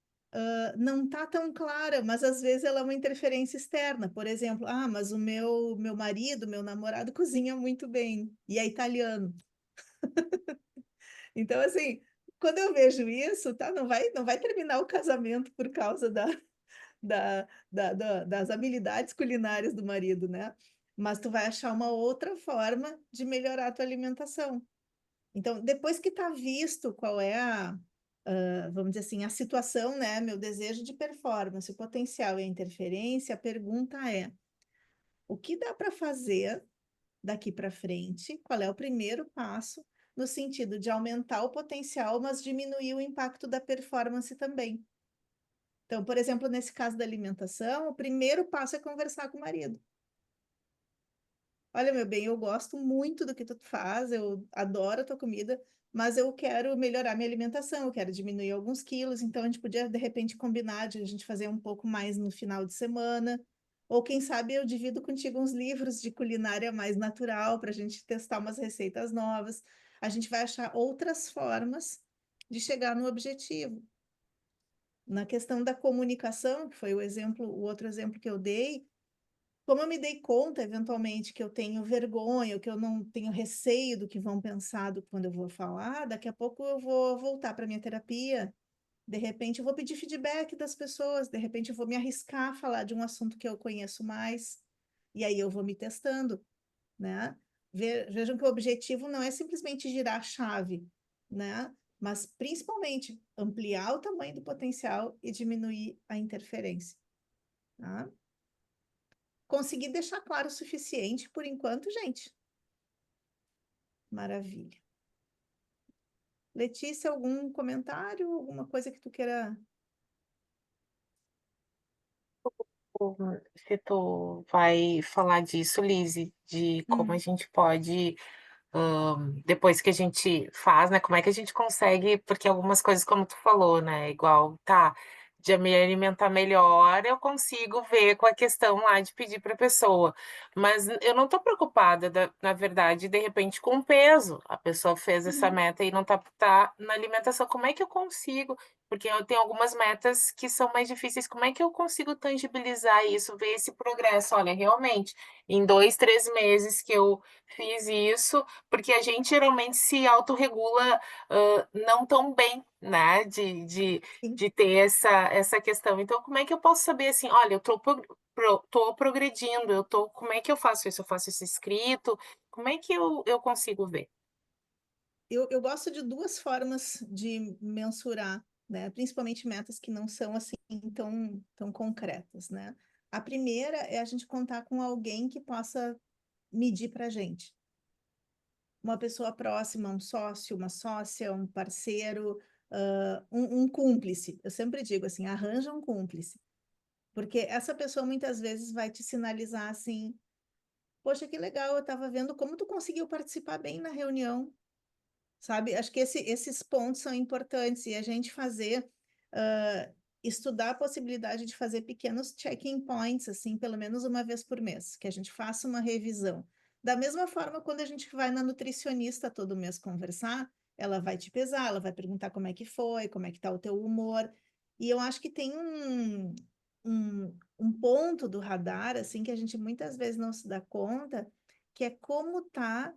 não está tão clara, mas às vezes ela é uma interferência externa. Por exemplo, ah, mas o meu marido, meu namorado cozinha muito bem e é italiano. Então, assim, quando eu vejo isso, tá, não vai terminar o casamento por causa das habilidades culinárias do marido, né? Mas tu vai achar uma outra forma de melhorar a tua alimentação. Então, depois que está visto qual é vamos dizer assim, a situação, né? Meu desejo de performance, o potencial e a interferência, a pergunta é: o que dá para fazer daqui para frente? Qual é o primeiro passo no sentido de aumentar o potencial, mas diminuir o impacto da performance também? Então, por exemplo, nesse caso da alimentação, o primeiro passo é conversar com o marido. Olha, meu bem, eu gosto muito do que tu faz, eu adoro a tua comida, mas eu quero melhorar minha alimentação, eu quero diminuir alguns quilos, então a gente podia, de repente, combinar de a gente fazer um pouco mais no final de semana, ou quem sabe eu divido contigo uns livros de culinária mais natural para a gente testar umas receitas novas. A gente vai achar outras formas de chegar no objetivo. Na questão da comunicação, que foi o outro exemplo que eu dei, como eu me dei conta, eventualmente, que eu tenho vergonha, ou que eu não tenho receio do que vão pensar quando eu vou falar, daqui a pouco eu vou voltar para minha terapia, de repente eu vou pedir feedback das pessoas, de repente eu vou me arriscar a falar de um assunto que eu conheço mais, e aí eu vou me testando, né? Vejam que o objetivo não é simplesmente girar a chave, né? Mas principalmente ampliar o tamanho do potencial e diminuir a interferência, tá? Consegui deixar claro o suficiente por enquanto, gente. Maravilha. Letícia, algum comentário, alguma coisa que tu queira? Se tu vai falar disso, Lizzy, de como a gente pode, depois que a gente faz, né? Como é que a gente consegue, porque algumas coisas, como tu falou, né? Igual, tá, de me alimentar melhor, eu consigo ver com a questão lá de pedir para a pessoa. Mas eu não tô preocupada, na verdade, de repente, com o peso. A pessoa fez essa meta e não tá na alimentação. Como é que eu consigo? Porque eu tenho algumas metas que são mais difíceis. Como é que eu consigo tangibilizar isso, ver esse progresso? Olha, realmente, em 2, 3 meses que eu fiz isso, porque a gente geralmente se autorregula não tão bem, né? Sim. De ter essa questão. Então, como é que eu posso saber assim, olha, eu tô progredindo, como é que eu faço isso? Eu faço isso escrito? Como é que eu consigo ver? Eu gosto de duas formas de mensurar, né? Principalmente metas que não são assim tão concretas, né? A primeira é a gente contar com alguém que possa medir para a gente. Uma pessoa próxima, um sócio, uma sócia, um parceiro, um cúmplice. Eu sempre digo assim, arranja um cúmplice. Porque essa pessoa muitas vezes vai te sinalizar assim, poxa, que legal, eu estava vendo como tu conseguiu participar bem na reunião, sabe? Acho que esses pontos são importantes e a gente estudar a possibilidade de fazer pequenos check-in points, assim, pelo menos uma vez por mês, que a gente faça uma revisão. Da mesma forma, quando a gente vai na nutricionista todo mês conversar, ela vai te pesar, ela vai perguntar como é que foi, como é que está o teu humor. E eu acho que tem um ponto do radar, assim, que a gente muitas vezes não se dá conta, que é como está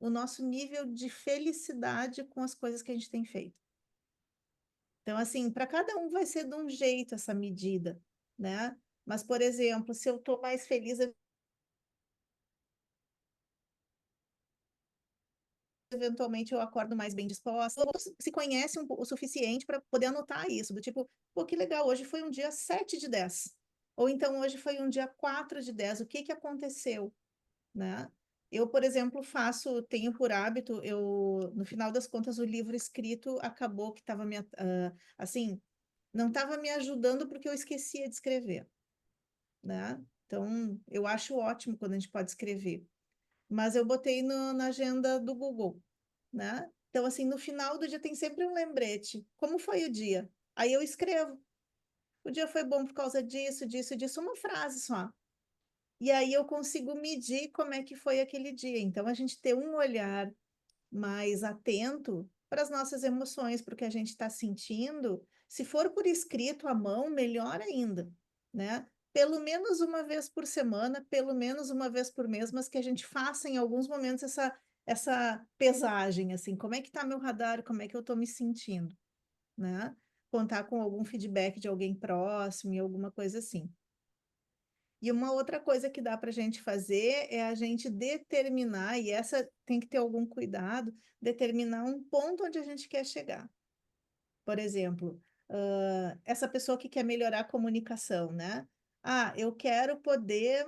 o nosso nível de felicidade com as coisas que a gente tem feito. Então, assim, para cada um vai ser de um jeito essa medida, né? Mas, por exemplo, se eu estou mais feliz, eventualmente eu acordo mais bem disposta. Ou se conhece o suficiente para poder anotar isso, do tipo, pô, que legal, hoje foi um dia 7 de 10. Ou então hoje foi um dia 4 de 10. O que que aconteceu, né? Eu, por exemplo, tenho por hábito, no final das contas, o livro escrito acabou que estava assim, não estava me ajudando porque eu esquecia de escrever, né? Então, eu acho ótimo quando a gente pode escrever. Mas eu botei na agenda do Google, né? Então, assim, no final do dia tem sempre um lembrete. Como foi o dia? Aí eu escrevo. O dia foi bom por causa disso, disso, disso, uma frase só. E aí eu consigo medir como é que foi aquele dia. Então, a gente ter um olhar mais atento para as nossas emoções, para o que a gente está sentindo. Se for por escrito à mão, melhor ainda, né? Pelo menos uma vez por semana, pelo menos uma vez por mês, mas que a gente faça em alguns momentos essa pesagem, assim, como é que está meu radar, como é que eu estou me sentindo, né? Contar com algum feedback de alguém próximo e alguma coisa assim. E uma outra coisa que dá para a gente fazer é a gente determinar, e essa tem que ter algum cuidado, determinar um ponto onde a gente quer chegar. Por exemplo, essa pessoa que quer melhorar a comunicação, né? Ah, eu quero poder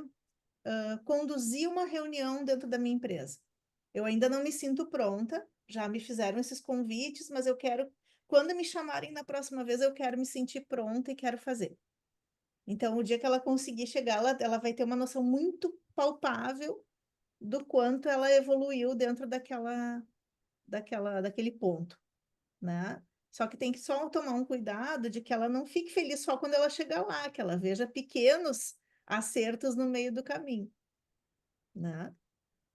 conduzir uma reunião dentro da minha empresa. Eu ainda não me sinto pronta, já me fizeram esses convites, mas eu quero, quando me chamarem na próxima vez, eu quero me sentir pronta e quero fazer. Então, o dia que ela conseguir chegar, ela vai ter uma noção muito palpável do quanto ela evoluiu dentro daquele ponto, né? Só que tem que só tomar um cuidado de que ela não fique feliz só quando ela chegar lá, que ela veja pequenos acertos no meio do caminho, né?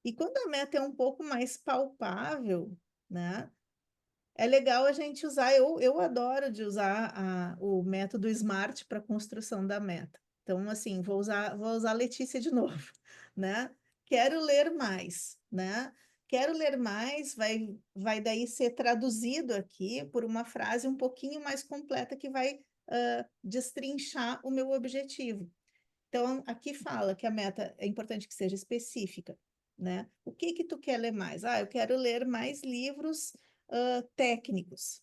E quando a meta é um pouco mais palpável, né? É legal a gente usar, eu adoro de usar o método SMART para a construção da meta, Então, assim, vou usar a Letícia de novo, né? Quero ler mais, né? Quero ler mais, vai daí ser traduzido aqui por uma frase um pouquinho mais completa que vai destrinchar o meu objetivo. Então, aqui fala que a meta é importante que seja específica, né? O que que tu quer ler mais? Ah, eu quero ler mais livros técnicos,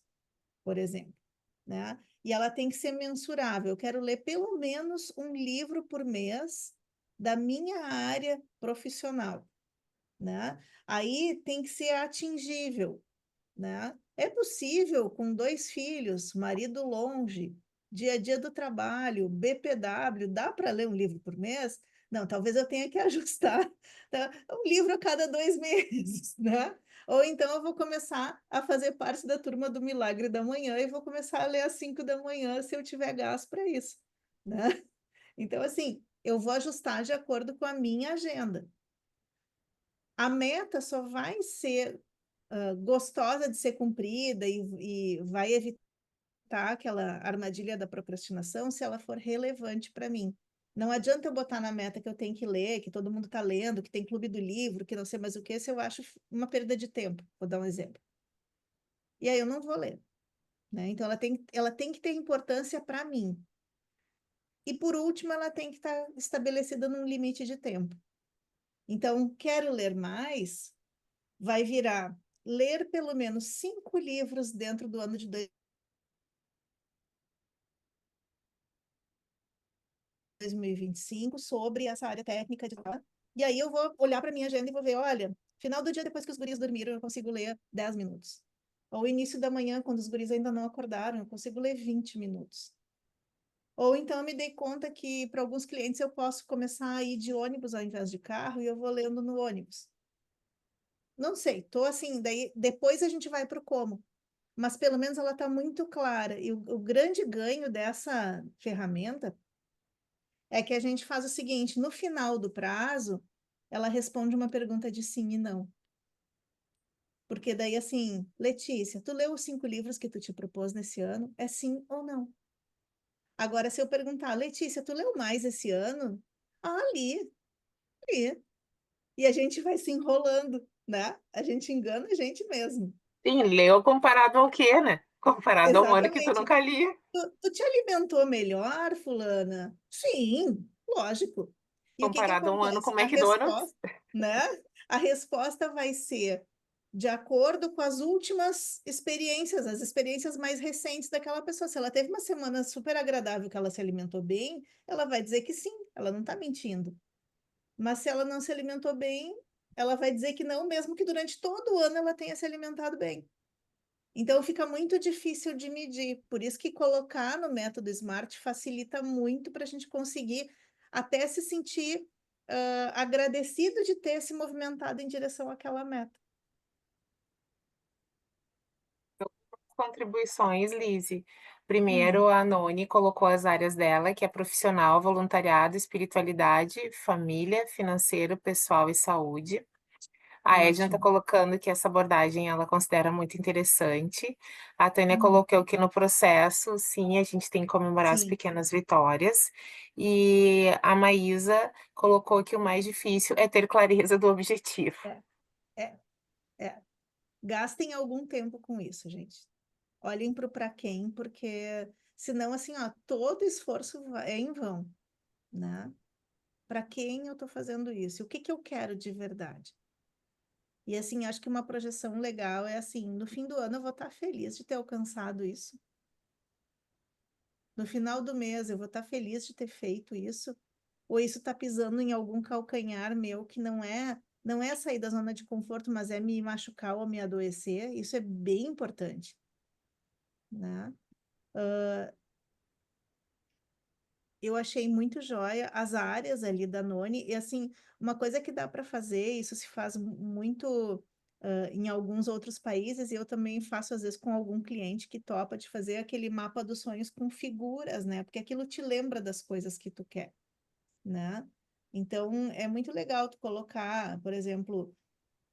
por exemplo, né? E ela tem que ser mensurável. Eu quero ler pelo menos um livro por mês da minha área profissional, né? Aí tem que ser atingível, né? É possível com 2 filhos, marido longe, dia a dia do trabalho, BPW, dá para ler um livro por mês? Não, talvez eu tenha que ajustar, tá? Um livro a cada 2 meses, né? Ou então eu vou começar a fazer parte da turma do Milagre da Manhã e vou começar a ler às 5 da manhã se eu tiver gás para isso, né? Então, assim, eu vou ajustar de acordo com a minha agenda. A meta só vai ser gostosa de ser cumprida e vai evitar aquela armadilha da procrastinação se ela for relevante para mim. Não adianta eu botar na meta que eu tenho que ler, que todo mundo está lendo, que tem clube do livro, que não sei mais o que, se eu acho uma perda de tempo. Vou dar um exemplo. E aí eu não vou ler, né? Então ela tem que ter importância para mim. E por último, ela tem que estar estabelecida num limite de tempo. Então, quero ler mais, vai virar ler pelo menos 5 livros dentro do ano de 2025 sobre essa área técnica de e aí eu vou olhar para minha agenda e vou ver, olha, final do dia depois que os guris dormiram, eu consigo ler 10 minutos. Ou início da manhã, quando os guris ainda não acordaram, eu consigo ler 20 minutos. Ou então eu me dei conta que para alguns clientes eu posso começar a ir de ônibus ao invés de carro e eu vou lendo no ônibus. Não sei, tô assim, daí depois a gente vai para o como. Mas pelo menos ela está muito clara. E o grande ganho dessa ferramenta é que a gente faz o seguinte: no final do prazo, ela responde uma pergunta de sim e não. Porque daí, assim, Letícia, tu leu os 5 livros que tu te propôs nesse ano? É sim ou não? Agora, se eu perguntar, Letícia, tu leu mais esse ano? Ah, li. E a gente vai se enrolando, né? A gente engana a gente mesmo. Sim, leu comparado ao quê, né? Comparado ao ano que tu Exatamente. nunca lia. Tu te alimentou melhor, fulana? Sim, lógico. E o que que Comparado a um ano com acontece? o A McDonald's. resposta, né? A resposta vai ser de acordo com as últimas experiências, as experiências mais recentes daquela pessoa. Se ela teve uma semana super agradável que ela se alimentou bem, ela vai dizer que sim, ela não está mentindo. Mas se ela não se alimentou bem, ela vai dizer que não, mesmo que durante todo o ano ela tenha se alimentado bem. Então fica muito difícil de medir. Por isso que colocar no método SMART facilita muito para a gente conseguir até se sentir agradecido de ter se movimentado em direção àquela meta. Contribuições, Lise. Hum, Primeiro, a Noni colocou as áreas dela, que é profissional, voluntariado, espiritualidade, família, financeiro, pessoal e saúde. A Edna está ótimo. colocando que essa abordagem ela considera muito interessante. A Tânia Uhum, colocou que no processo, sim, a gente tem que comemorar as sim, pequenas vitórias. E a Maísa colocou que o mais difícil é ter clareza do objetivo. é, é. Gastem algum tempo com isso, gente. Olhem para o para quem, porque senão, assim, ó, todo esforço é em vão, né? Para quem eu estou fazendo isso? O que que eu quero de verdade? E assim, acho que uma projeção legal é assim, no fim do ano eu vou estar feliz de ter alcançado isso. No final do mês eu vou estar feliz de ter feito isso. Ou isso está pisando em algum calcanhar meu que não é sair da zona de conforto, mas é me machucar ou me adoecer. Isso é bem importante, né? Eu achei muito joia as áreas ali da Noni, e assim, uma coisa que dá para fazer, isso se faz muito em alguns outros países, e eu também faço às vezes com algum cliente que topa de fazer aquele mapa dos sonhos com figuras, né? Porque aquilo te lembra das coisas que tu quer, né? Então, é muito legal tu colocar, por exemplo,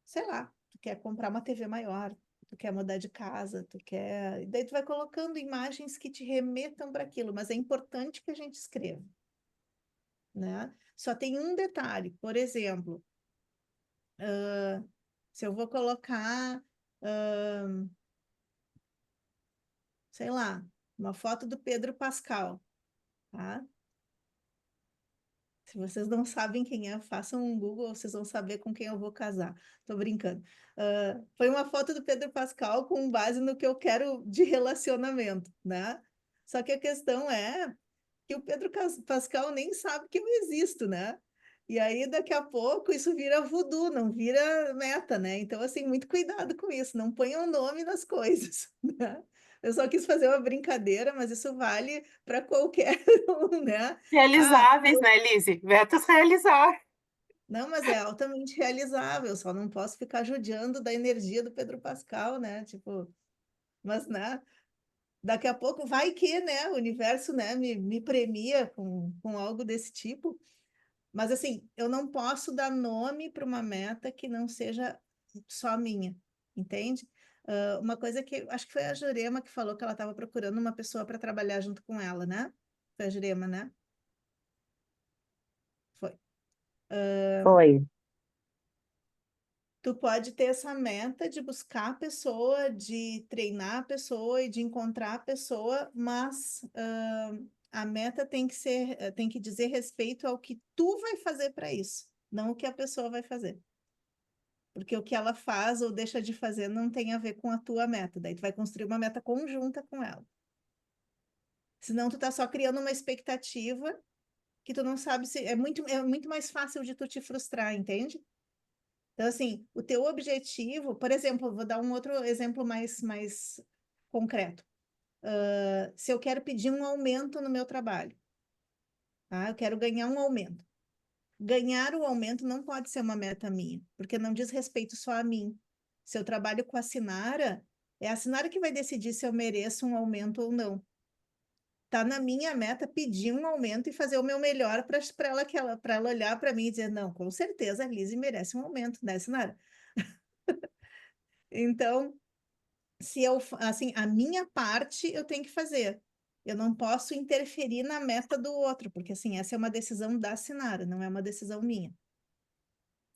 sei lá, tu quer comprar uma TV maior, tu quer mudar de casa, tu quer. E daí tu vai colocando imagens que te remetam para aquilo, mas é importante que a gente escreva. né? Só tem um detalhe, por exemplo, se eu vou colocar, sei lá, uma foto do Pedro Pascal, tá? Se vocês não sabem quem é, façam um Google, vocês vão saber com quem eu vou casar. Tô brincando. Foi uma foto do Pedro Pascal com base no que eu quero de relacionamento, né? Só que a questão é que o Pedro Pascal nem sabe que eu existo, né? E aí, daqui a pouco, isso vira voodoo, não vira meta, né? Então, assim, muito cuidado com isso, não ponham nome nas coisas, né? Eu só quis fazer uma brincadeira, mas isso vale para qualquer um, né? Ah, Realizáveis, né, Lise? Metas realizar. não, mas é altamente realizável, só não posso ficar judiando da energia do Pedro Pascal, né? Tipo, mas, né? Daqui a pouco vai que, né, o universo, né, me premia com algo desse tipo. Mas, assim, eu não posso dar nome para uma meta que não seja só minha, entende? Uma coisa que, acho que foi a Jurema que falou que ela estava procurando uma pessoa para trabalhar junto com ela, né? Foi a Jurema, né? Foi. Foi. Tu pode ter essa meta de buscar a pessoa, de treinar a pessoa e de encontrar a pessoa, mas a meta tem que ser, tem que dizer respeito ao que tu vai fazer para isso, não o que a pessoa vai fazer. Porque o que ela faz ou deixa de fazer não tem a ver com a tua meta. Daí tu vai construir uma meta conjunta com ela. Senão tu tá só criando uma expectativa que tu não sabe se é muito mais fácil de tu te frustrar, entende? Então, assim, o teu objetivo, por exemplo, vou dar um outro exemplo mais concreto. Se eu quero pedir um aumento no meu trabalho, tá? Eu quero ganhar um aumento. Ganhar o aumento não pode ser uma meta minha, porque não diz respeito só a mim. Se eu trabalho com a Sinara, é a Sinara que vai decidir se eu mereço um aumento ou não. Tá na minha meta pedir um aumento e fazer o meu melhor para ela olhar para mim e dizer, não, com certeza a Lise merece um aumento, né, Sinara? Então, se eu, assim, a minha parte eu tenho que fazer. Eu não posso interferir na meta do outro, porque assim, essa é uma decisão da Sinara, não é uma decisão minha.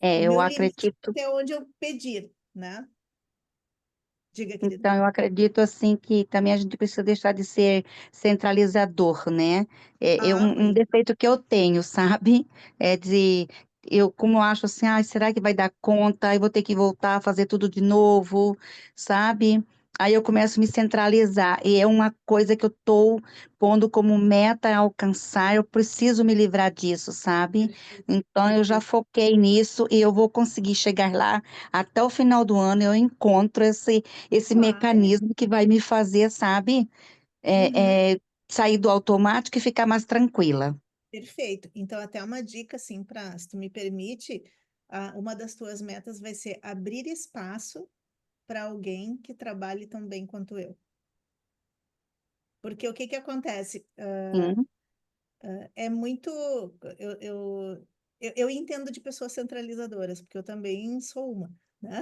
O Eu meu limite acredito. é onde eu pedir, né? Diga, querida. Então, eu acredito assim que também a gente precisa deixar de ser centralizador, né? Um Sim. defeito que eu tenho, sabe? É de eu como eu acho assim, será que vai dar conta? Eu vou ter que voltar a fazer tudo de novo, sabe? Aí eu começo a me centralizar, e é uma coisa que eu estou pondo como meta a alcançar, eu preciso me livrar disso, sabe? Então eu já Perfeito. foquei nisso e eu vou conseguir chegar lá até o final do ano, eu encontro esse Vai. mecanismo que vai me fazer, sabe, Uhum. sair do automático e ficar mais tranquila. Perfeito. Então, até uma dica, assim, para, se tu me permite, uma das tuas metas vai ser abrir espaço para alguém que trabalhe tão bem quanto eu. Porque o que que acontece? Sim, É muito. Eu, eu, eu entendo de pessoas centralizadoras, porque eu também sou uma, né?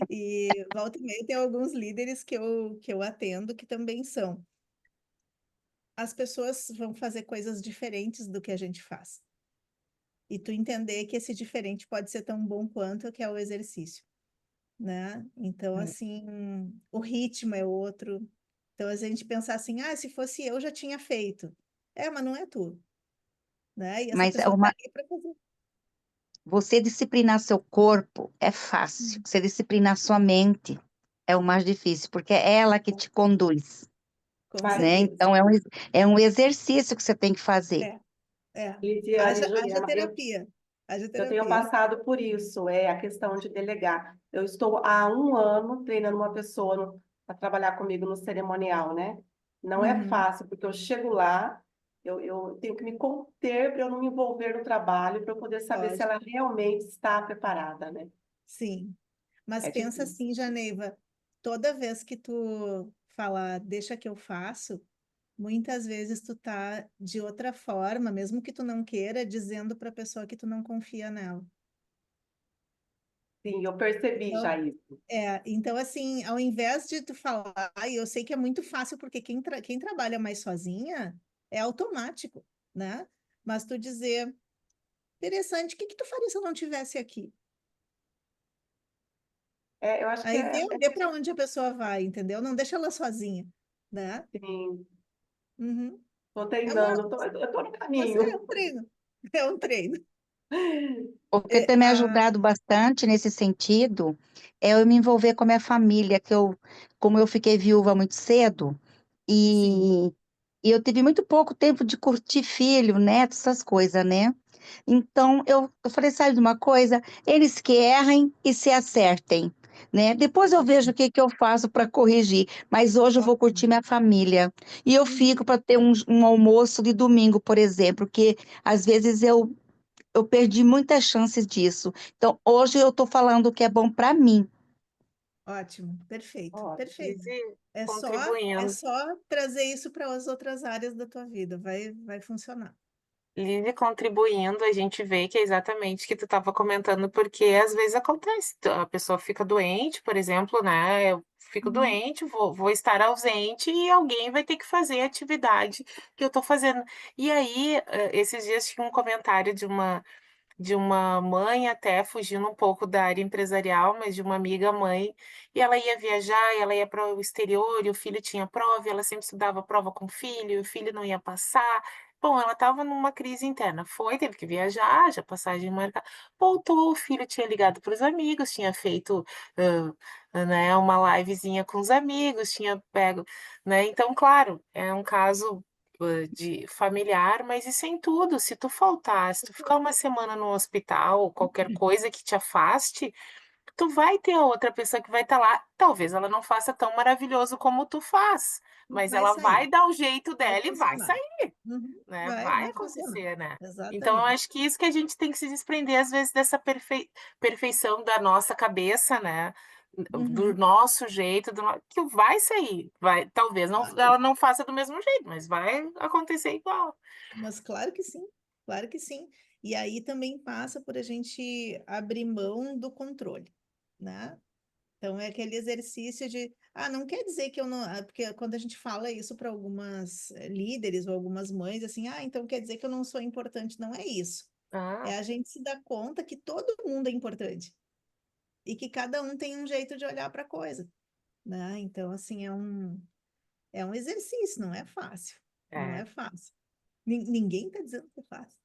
E volta e meia tem alguns líderes que eu atendo que também são. As pessoas vão fazer coisas diferentes do que a gente faz. E tu entender que esse diferente pode ser tão bom quanto que é o exercício, né? Então, assim, o ritmo é outro. Então, a gente pensar assim, se fosse eu, já tinha feito. Mas não é tu, né? E essa mas pessoa tá ali para fazer. você disciplinar seu corpo é fácil, Hum. você disciplinar sua mente é o mais difícil, porque é ela que te conduz, Com Mas, né? certeza. Então é um exercício que você tem que fazer. É, é. Lisiane, Haja Juliana, terapia. Haja eu tenho terapia. passado por isso, é a questão de delegar. Eu estou há um ano treinando uma pessoa para trabalhar comigo no cerimonial, né? Não é Uhum, fácil, porque eu chego lá, eu tenho que me conter para eu não me envolver no trabalho, para eu poder saber se ela lógico, realmente está preparada, né? sim. Mas É pensa difícil. assim, Janeiva, toda vez que tu falar, deixa que eu faço, muitas vezes tu tá de outra forma, mesmo que tu não queira, dizendo para a pessoa que tu não confia nela. Sim, eu percebi Então, já isso. então assim, ao invés de tu falar, e eu sei que é muito fácil, porque quem trabalha mais sozinha é automático, né? Mas tu dizer, interessante, o que que tu faria se eu não estivesse aqui? Eu acho que Aí vê para onde a pessoa vai, entendeu? Não deixa ela sozinha, né? assim, Uhum. tô É uma, treinando, eu tô no mas é caminho. um treino, é um treino. O que tem me ajudado bastante nesse sentido é eu me envolver com a minha família, como eu fiquei viúva muito cedo, Sim, e eu tive muito pouco tempo de curtir filho, neto, essas coisas, né? Então, eu falei, sabe de uma coisa? Eles que errem e se acertem, né? Depois eu vejo o ótimo, que que eu faço para corrigir, mas hoje eu vou ótimo. curtir minha família. E eu Uhum. fico para ter um almoço de domingo, por exemplo, porque às vezes eu perdi muitas chances disso. Então, hoje eu estou falando o que é bom para mim. Ótimo, perfeito, Ó, perfeito. Lizzie, É contribuindo. só trazer isso para as outras áreas da tua vida, vai funcionar. Lívia contribuindo, a gente vê que é exatamente o que tu estava comentando, porque às vezes acontece, a pessoa fica doente, por exemplo, né? Eu fico Uhum. doente, vou estar ausente e alguém vai ter que fazer a atividade que eu estou fazendo. E aí, esses dias tinha um comentário de uma mãe até fugindo um pouco da área empresarial, mas de uma amiga mãe, e ela ia viajar, e ela ia para o exterior, e o filho tinha prova, e ela sempre estudava prova com o filho, e o filho não ia passar. Bom, ela estava numa crise interna. Foi, teve que viajar, já passagem marcada. Voltou, o filho tinha ligado para os amigos, tinha feito, né, uma livezinha com os amigos, tinha pego, né? Então, claro, é um caso de familiar, mas isso é em tudo. Se tu faltar, se tu ficar uma semana no hospital, ou qualquer coisa que te afaste, tu vai ter a outra pessoa que vai estar lá. Talvez ela não faça tão maravilhoso como tu faz, mas Vai ela vai sair, dar o jeito vai dela e vai funcionar. sair, Uhum. né? Vai Vai funcionar. acontecer, né? Então, eu Exatamente. acho que isso que a gente tem que se desprender, às vezes, dessa perfeição da nossa cabeça, né? Do Uhum. nosso jeito, que vai sair. Vai, talvez não, Claro, ela não faça do mesmo jeito, mas vai acontecer igual. mas claro que sim, claro que sim. E aí também passa por a gente abrir mão do controle, né? Então, é aquele exercício de, não quer dizer que eu não, porque quando a gente fala isso para algumas líderes ou algumas mães, assim, então quer dizer que eu não sou importante. Não é isso. Ah, É a gente se dar conta que todo mundo é importante e que cada um tem um jeito de olhar para a coisa, né? Então, assim, é um exercício, não é fácil. Não é. é fácil. Ninguém está dizendo que é fácil.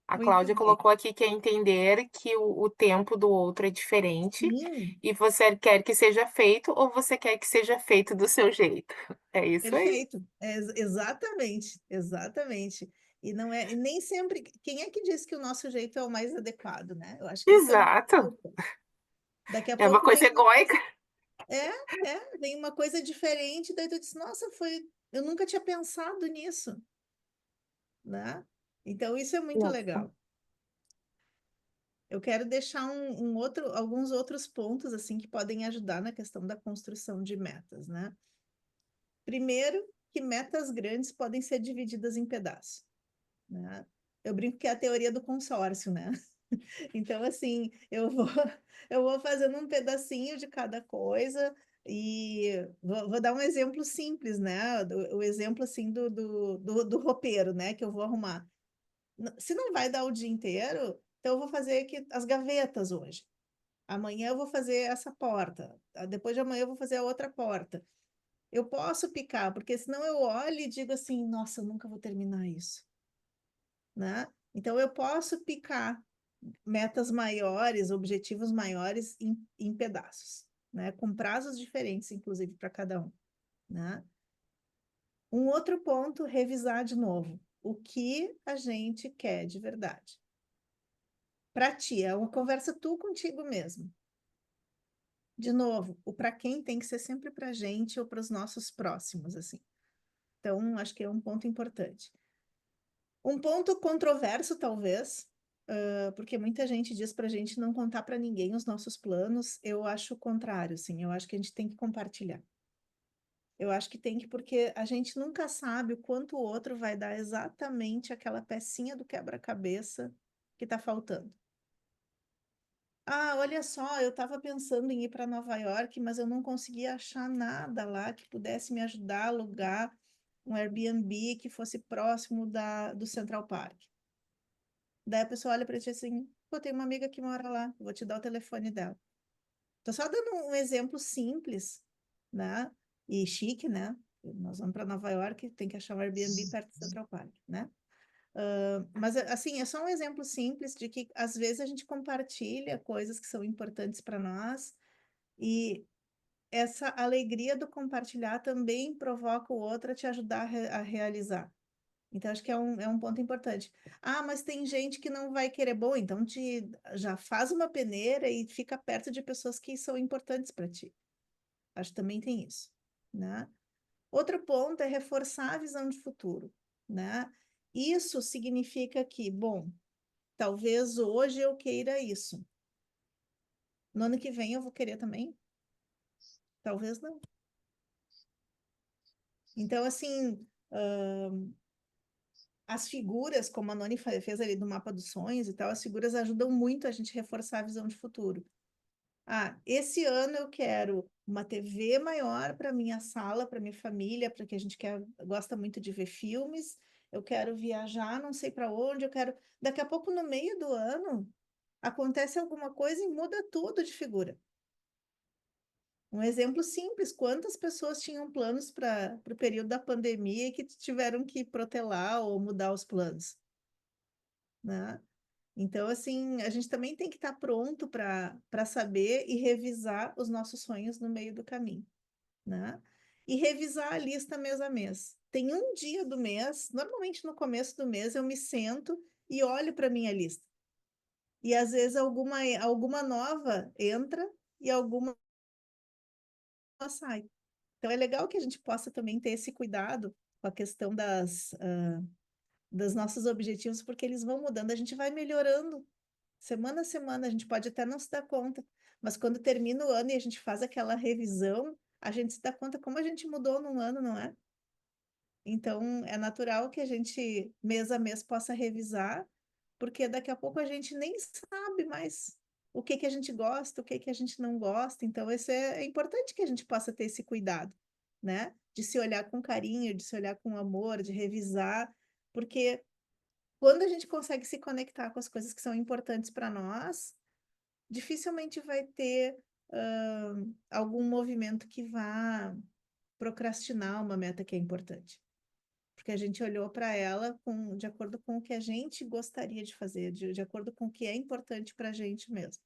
A Muito Cláudia bem. colocou aqui que é entender que o tempo do outro é diferente Sim, e você quer que seja feito ou você quer que seja feito do seu jeito. É isso aí. perfeito. Exatamente, exatamente. E não é, e nem sempre. Quem é que diz que o nosso jeito é o mais adequado, né? Eu acho que isso é um Exato. pouco. Daqui a É uma pouco coisa vem uma coisa, egóica. vem uma coisa diferente, daí tu diz, nossa, eu nunca tinha pensado nisso, né? Então isso é muito Nossa. legal. Eu quero deixar alguns outros pontos assim que podem ajudar na questão da construção de metas, né? Primeiro, que metas grandes podem ser divididas em pedaços, né? Eu brinco que é a teoria do consórcio, né? Então, assim, eu vou fazendo um pedacinho de cada coisa e vou dar um exemplo simples, né? O exemplo, assim, do roupeiro, né? Que eu vou arrumar. Se não vai dar o dia inteiro, então eu vou fazer aqui as gavetas hoje. Amanhã eu vou fazer essa porta. Depois de amanhã eu vou fazer a outra porta. Eu posso picar, porque senão eu olho e digo assim, nossa, eu nunca vou terminar isso, né? Então eu posso picar metas maiores, objetivos maiores em pedaços, né? Com prazos diferentes, inclusive, para cada um, né? Um outro ponto, revisar de novo. O que a gente quer de verdade? Para ti, é uma conversa tu contigo mesmo. De novo, o para quem tem que ser sempre para a gente ou para os nossos próximos, assim. Então, acho que é um ponto importante. Um ponto controverso, talvez, porque muita gente diz para a gente não contar para ninguém os nossos planos. Eu acho o contrário, sim. Eu acho que a gente tem que compartilhar. Eu acho que tem que, porque a gente nunca sabe o quanto o outro vai dar exatamente aquela pecinha do quebra-cabeça que está faltando. Olha só, eu estava pensando em ir para Nova York, mas eu não conseguia achar nada lá que pudesse me ajudar a alugar um Airbnb que fosse próximo do Central Park. Daí a pessoa olha para ti assim, pô, tem uma amiga que mora lá, vou te dar o telefone dela. Tô só dando um exemplo simples, né? E chique, né? Nós vamos para Nova York, tem que achar um Airbnb perto do Central Park, né? Mas, assim, é só um exemplo simples de que, às vezes, a gente compartilha coisas que são importantes para nós e essa alegria do compartilhar também provoca o outro a te ajudar a realizar. Então, acho que é um ponto importante. Ah, mas tem gente que não vai querer. Bom, então já faz uma peneira e fica perto de pessoas que são importantes para ti. Acho que também tem isso, né? Outro ponto é reforçar a visão de futuro, né? Isso significa que, bom, talvez hoje eu queira isso. No ano que vem eu vou querer também? Talvez não. Então, assim, as figuras, como a Noni fez ali do mapa dos sonhos e tal, as figuras ajudam muito a gente reforçar a visão de futuro. Ah, esse ano eu quero uma TV maior para minha sala, para minha família, porque a gente gosta muito de ver filmes. Eu quero viajar, não sei para onde, eu quero. Daqui a pouco, no meio do ano, acontece alguma coisa e muda tudo de figura. Um exemplo simples: quantas pessoas tinham planos para o período da pandemia e que tiveram que protelar ou mudar os planos, né? Então, assim, a gente também tem que estar pronto para saber e revisar os nossos sonhos no meio do caminho, né? E revisar a lista mês a mês. Tem um dia do mês, normalmente no começo do mês, eu me sento e olho para a minha lista. E às vezes alguma nova entra e alguma sai. Então é legal que a gente possa também ter esse cuidado com a questão dos nossos objetivos, porque eles vão mudando, a gente vai melhorando semana a semana, a gente pode até não se dar conta, mas quando termina o ano e a gente faz aquela revisão, a gente se dá conta como a gente mudou num ano, não é? Então, é natural que a gente, mês a mês, possa revisar, porque daqui a pouco a gente nem sabe mais o que que a gente gosta, o que que a gente não gosta. Então, é importante que a gente possa ter esse cuidado, né? De se olhar com carinho, de se olhar com amor, de revisar, porque quando a gente consegue se conectar com as coisas que são importantes para nós, dificilmente vai ter algum movimento que vá procrastinar uma meta que é importante. Porque a gente olhou para ela de acordo com o que a gente gostaria de fazer, de acordo com o que é importante para a gente mesmo.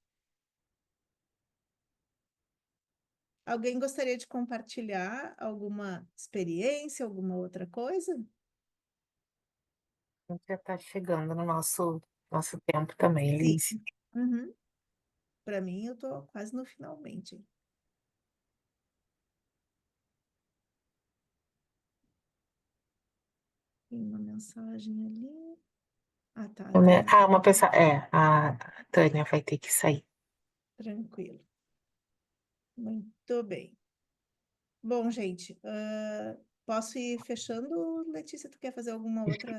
Alguém gostaria de compartilhar alguma experiência, alguma outra coisa? A gente já está chegando no nosso tempo também, Sim. Liz. Uhum. Para mim, eu estou quase no finalmente. Tem uma mensagem ali. Ah, tá. Uma pessoa. A Tânia vai ter que sair. Tranquilo. Muito bem. Bom, gente, posso ir fechando? Letícia, tu quer fazer alguma outra?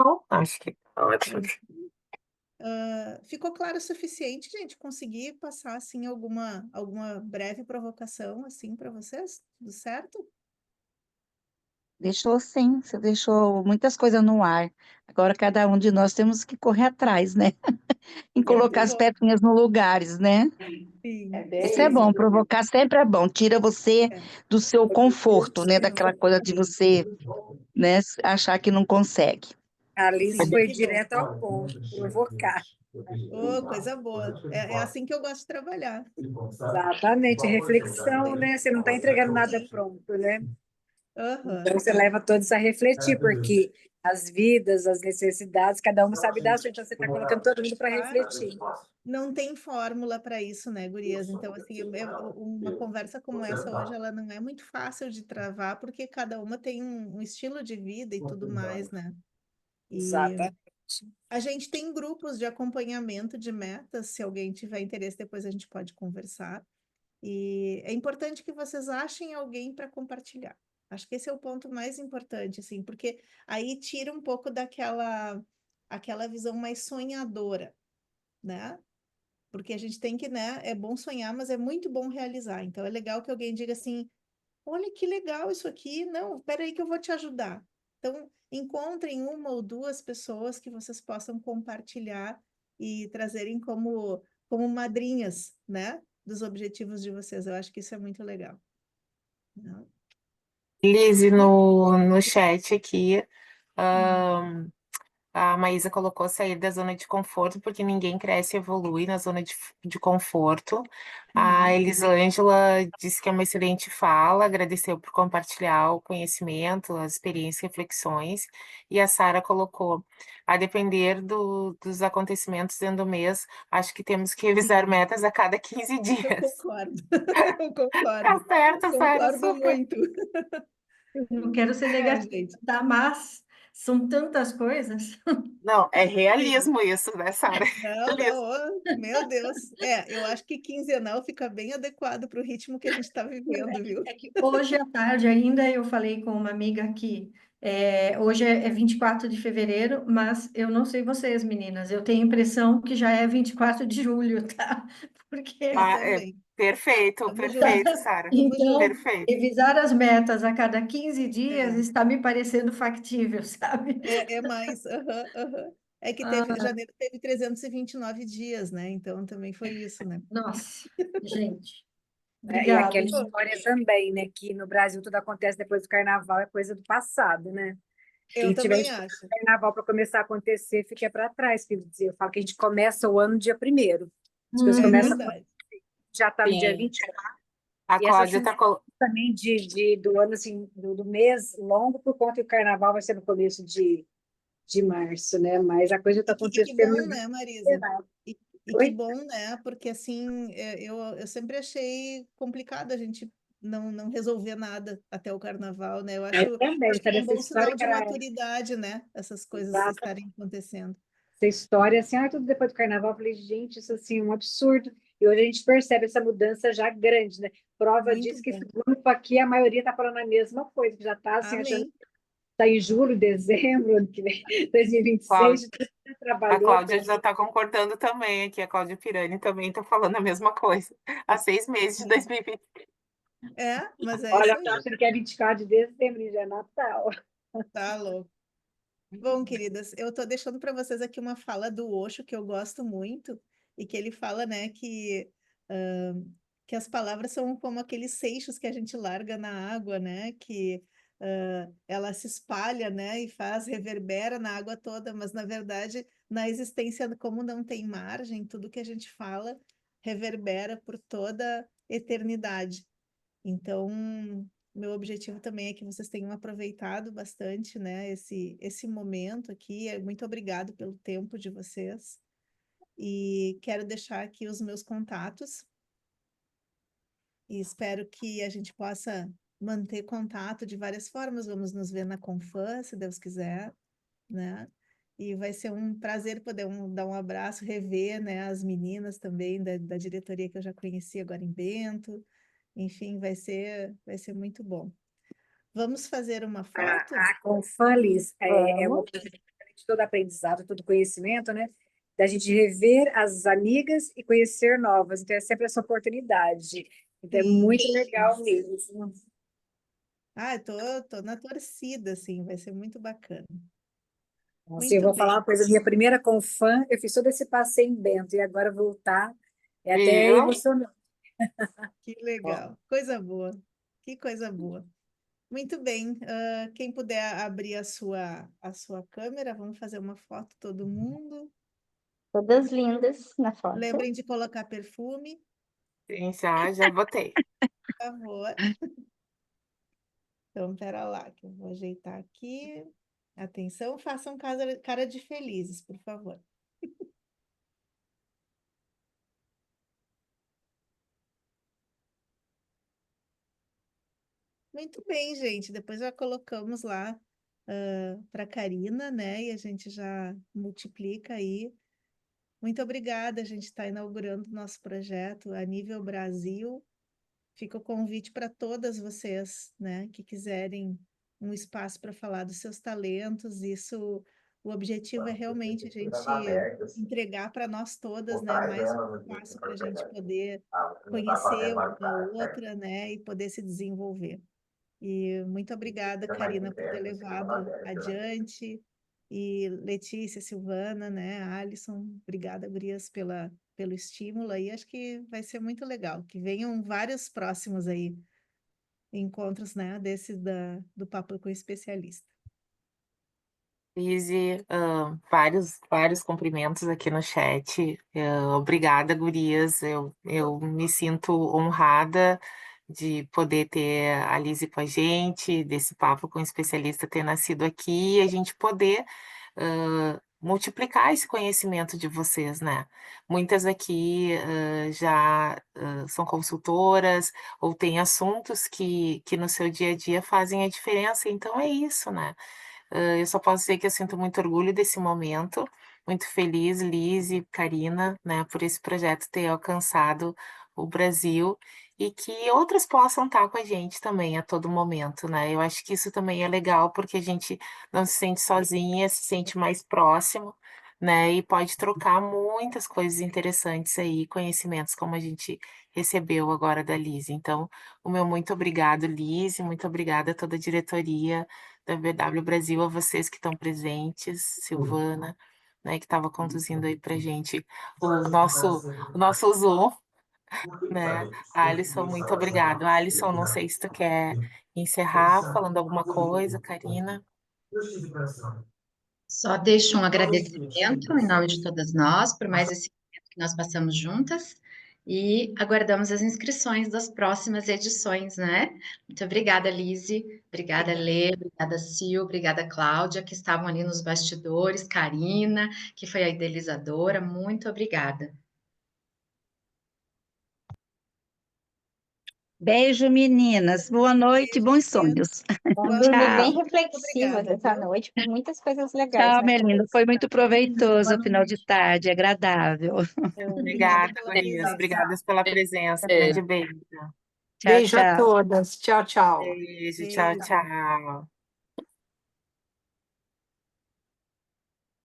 Não, acho que tá ótimo. Ficou claro o suficiente, gente? Consegui passar, assim, alguma breve provocação, assim, para vocês? Tudo certo? Deixou sim, você deixou muitas coisas no ar. Agora cada um de nós temos que correr atrás, né? Em colocar as bom. pecinhas no lugares, né? Sim. É bem Isso é bom, provocar sempre é bom. Tira você do seu conforto, né? Daquela coisa de você, né, achar que não consegue. A Liz Sim, foi que bom. direto ao ponto, provocar. Oh, coisa boa. É assim que eu gosto de trabalhar. Exatamente, reflexão, né? Você não está entregando nada pronto, né? Aham. Então você leva todos a refletir, porque as vidas, as necessidades, cada um sabe da sua, então você está colocando todo mundo para Claro. refletir. Não tem fórmula para isso, né, gurias? Então, assim, uma conversa como essa hoje, ela não é muito fácil de travar, porque cada uma tem um estilo de vida e tudo mais, né? E Exatamente. a gente tem grupos de acompanhamento de metas, se alguém tiver interesse, depois a gente pode conversar. E é importante que vocês achem alguém para compartilhar. Acho que esse é o ponto mais importante, assim, porque aí tira um pouco aquela visão mais sonhadora, né? Porque a gente tem que, né? É bom sonhar, mas é muito bom realizar. Então é legal que alguém diga assim: olha que legal isso aqui. Não, espera aí que eu vou te ajudar. Então, encontrem uma ou duas pessoas que vocês possam compartilhar e trazerem como madrinhas, né, dos objetivos de vocês. Eu acho que isso é muito legal. Né? Lise, no chat aqui, Uhum. a Maísa colocou sair da zona de conforto, porque ninguém cresce e evolui na zona de conforto. A Uhum. Elisângela disse que é uma excelente fala, agradeceu por compartilhar o conhecimento, as experiências e reflexões. E a Sara colocou, a depender dos acontecimentos dentro do mês, acho que temos que revisar metas a cada 15 Eu dias. concordo, eu Tá concordo, certo, Sara, concordo super. muito. Eu não quero ser negativa, Gente, tá? Mas são tantas coisas. Não, é sim. realismo isso, né, Sara? Não, Realismo. não, meu Deus. Eu acho que quinzenal fica bem adequado para o ritmo que a gente está vivendo, viu? É que hoje à tarde ainda eu falei com uma amiga que hoje é 24 de fevereiro, mas eu não sei vocês, meninas, eu tenho a impressão que já é 24 de julho, tá? Porque Eu Ah, é também. perfeito, Tamo junto, perfeito, Sara. tamo então junto. Perfeito. revisar as metas a cada 15 dias É, está me parecendo factível, sabe? é mais. Aham, aham. É que Ah, janeiro teve 329 dias, né? Então também foi isso, né? nossa, gente, E aquela obrigada. Bom, história também, né? Que no Brasil tudo acontece depois do carnaval, é coisa do passado, né? eu Quem tiver também esperando acho. o carnaval para começar a acontecer, fica para trás. Quer dizer, eu falo que a gente começa o ano dia 1º. As coisas É começam, Uhum. verdade. já está no dia Sim. 24. A E essa Cláudia tá sensação também do ano, assim, do mês longo, por conta que o carnaval vai ser no começo de março, né? Mas a coisa está E que acontecendo bom, muito né, Marisa? acelerado. E que Oi? bom, né? Porque assim, eu sempre achei complicado a gente não resolver nada até o carnaval, né? Eu Eu também, acho que é sabe? um Essa bom sinal história que de era maturidade, né? Essas coisas exata, estarem acontecendo. essa história, assim, tudo depois do carnaval, eu falei, gente, isso assim, é um absurdo. E hoje a gente percebe essa mudança já grande, né? Prova Muito disso que esse bom. grupo aqui, a maioria está falando a mesma coisa, que já está assim, achando Amém. que está em julho, dezembro, ano que vem, 2026, Cláudia, já a trabalhou, Cláudia já está concordando também aqui. A Cláudia Pirani também está falando a mesma coisa. Há 6 meses de 2020. Mas é olha, isso eu tô aí. achando que é 24 de dezembro, e já é Natal. Tá louco. Bom, queridas, eu tô deixando para vocês aqui uma fala do Osho que eu gosto muito e que ele fala, né, que as palavras são como aqueles seixos que a gente larga na água, né, que ela se espalha, né, e reverbera na água toda, mas na verdade, na existência, como não tem margem, tudo que a gente fala reverbera por toda a eternidade. Então, meu objetivo também é que vocês tenham aproveitado bastante, né, esse momento aqui. Muito obrigado pelo tempo de vocês. E quero deixar aqui os meus contatos e espero que a gente possa manter contato de várias formas. Vamos nos ver na Confam, se Deus quiser, né? E vai ser um prazer poder dar um abraço, rever, né, as meninas também da diretoria que eu já conheci agora em Bento. Enfim, vai ser muito bom. Vamos fazer uma foto? A Confalis é uma Vamos. oportunidade de todo aprendizado, todo conhecimento, né? Da gente rever as amigas e conhecer novas. Então, é sempre essa oportunidade. Então, é Sim. muito legal mesmo. Eu tô na torcida, assim, vai ser muito bacana. Nossa, eu Muito vou falar uma bem, coisa, minha primeira Confam, eu fiz todo esse passeio em Bento, e agora voltar é até Viu? emocionante. que legal. Coisa boa, que coisa boa. Muito bem, quem puder abrir a sua câmera, vamos fazer uma foto todo mundo. Todas lindas na foto. Lembrem de colocar perfume, Sim, já votei. por favor. Então, pera lá, que eu vou ajeitar aqui. Atenção, façam cara de felizes, por favor. Muito bem, gente. Depois já colocamos lá para a Karina, né? E a gente já multiplica aí. Muito obrigada. A gente está inaugurando nosso projeto a nível Brasil. Fica o convite para todas vocês, né, que quiserem um espaço para falar dos seus talentos. O objetivo é realmente a gente entregar para nós todas, né, mais um espaço para a gente poder conhecer uma outra, né, e poder se desenvolver. E muito obrigada, Karina, por ter levado adiante. E Letícia, Silvana, né, Alisson, obrigada, gurias, pelo estímulo aí. Acho que vai ser muito legal. Que venham vários próximos aí, encontros, né, desses do Papo com o Especialista. Lizzy, vários cumprimentos aqui no chat. Obrigada, gurias. Eu me sinto honrada de poder ter a Lizzy com a gente, desse papo com o especialista ter nascido aqui e a gente poder multiplicar esse conhecimento de vocês, né? Muitas aqui já são consultoras ou têm assuntos que no seu dia a dia fazem a diferença, então é isso, né? Eu só posso dizer que eu sinto muito orgulho desse momento, muito feliz, Liz e Karina, né, por esse projeto ter alcançado o Brasil e que outras possam estar com a gente também a todo momento, né? Eu acho que isso também é legal porque a gente não se sente sozinha, se sente mais próximo, né? E pode trocar muitas coisas interessantes aí, conhecimentos como a gente recebeu agora da Liz. Então, o meu muito obrigado, Liz, e muito obrigada a toda a diretoria da VW Brasil, a vocês que estão presentes, Silvana, né, que estava conduzindo aí para gente o nosso Zoom, né? Alisson, muito obrigado. Alisson, não sei se tu quer encerrar falando alguma coisa, Karina. Só deixo um agradecimento em nome de todas nós por mais esse momento que nós passamos juntas e aguardamos as inscrições das próximas edições, né? Muito obrigada, Lizzy, obrigada, Lê, obrigada, Sil, obrigada, Cláudia, que estavam ali nos bastidores, Karina, que foi a idealizadora, muito obrigada. Beijo, meninas. Boa noite, bons sonhos. Vamos dormir bem Tchau. reflexivas Obrigada, essa viu? noite, com muitas coisas legais Tchau, na Melina. cabeça. Foi muito proveitoso Boa o final de noite. tarde, agradável. Obrigada Obrigada, pela gurias. presença. Obrigadas pela presença. Grande beijo. Tchau, Beijo a tchau. todas. Tchau, tchau. Beijo, tchau, Beijo. tchau.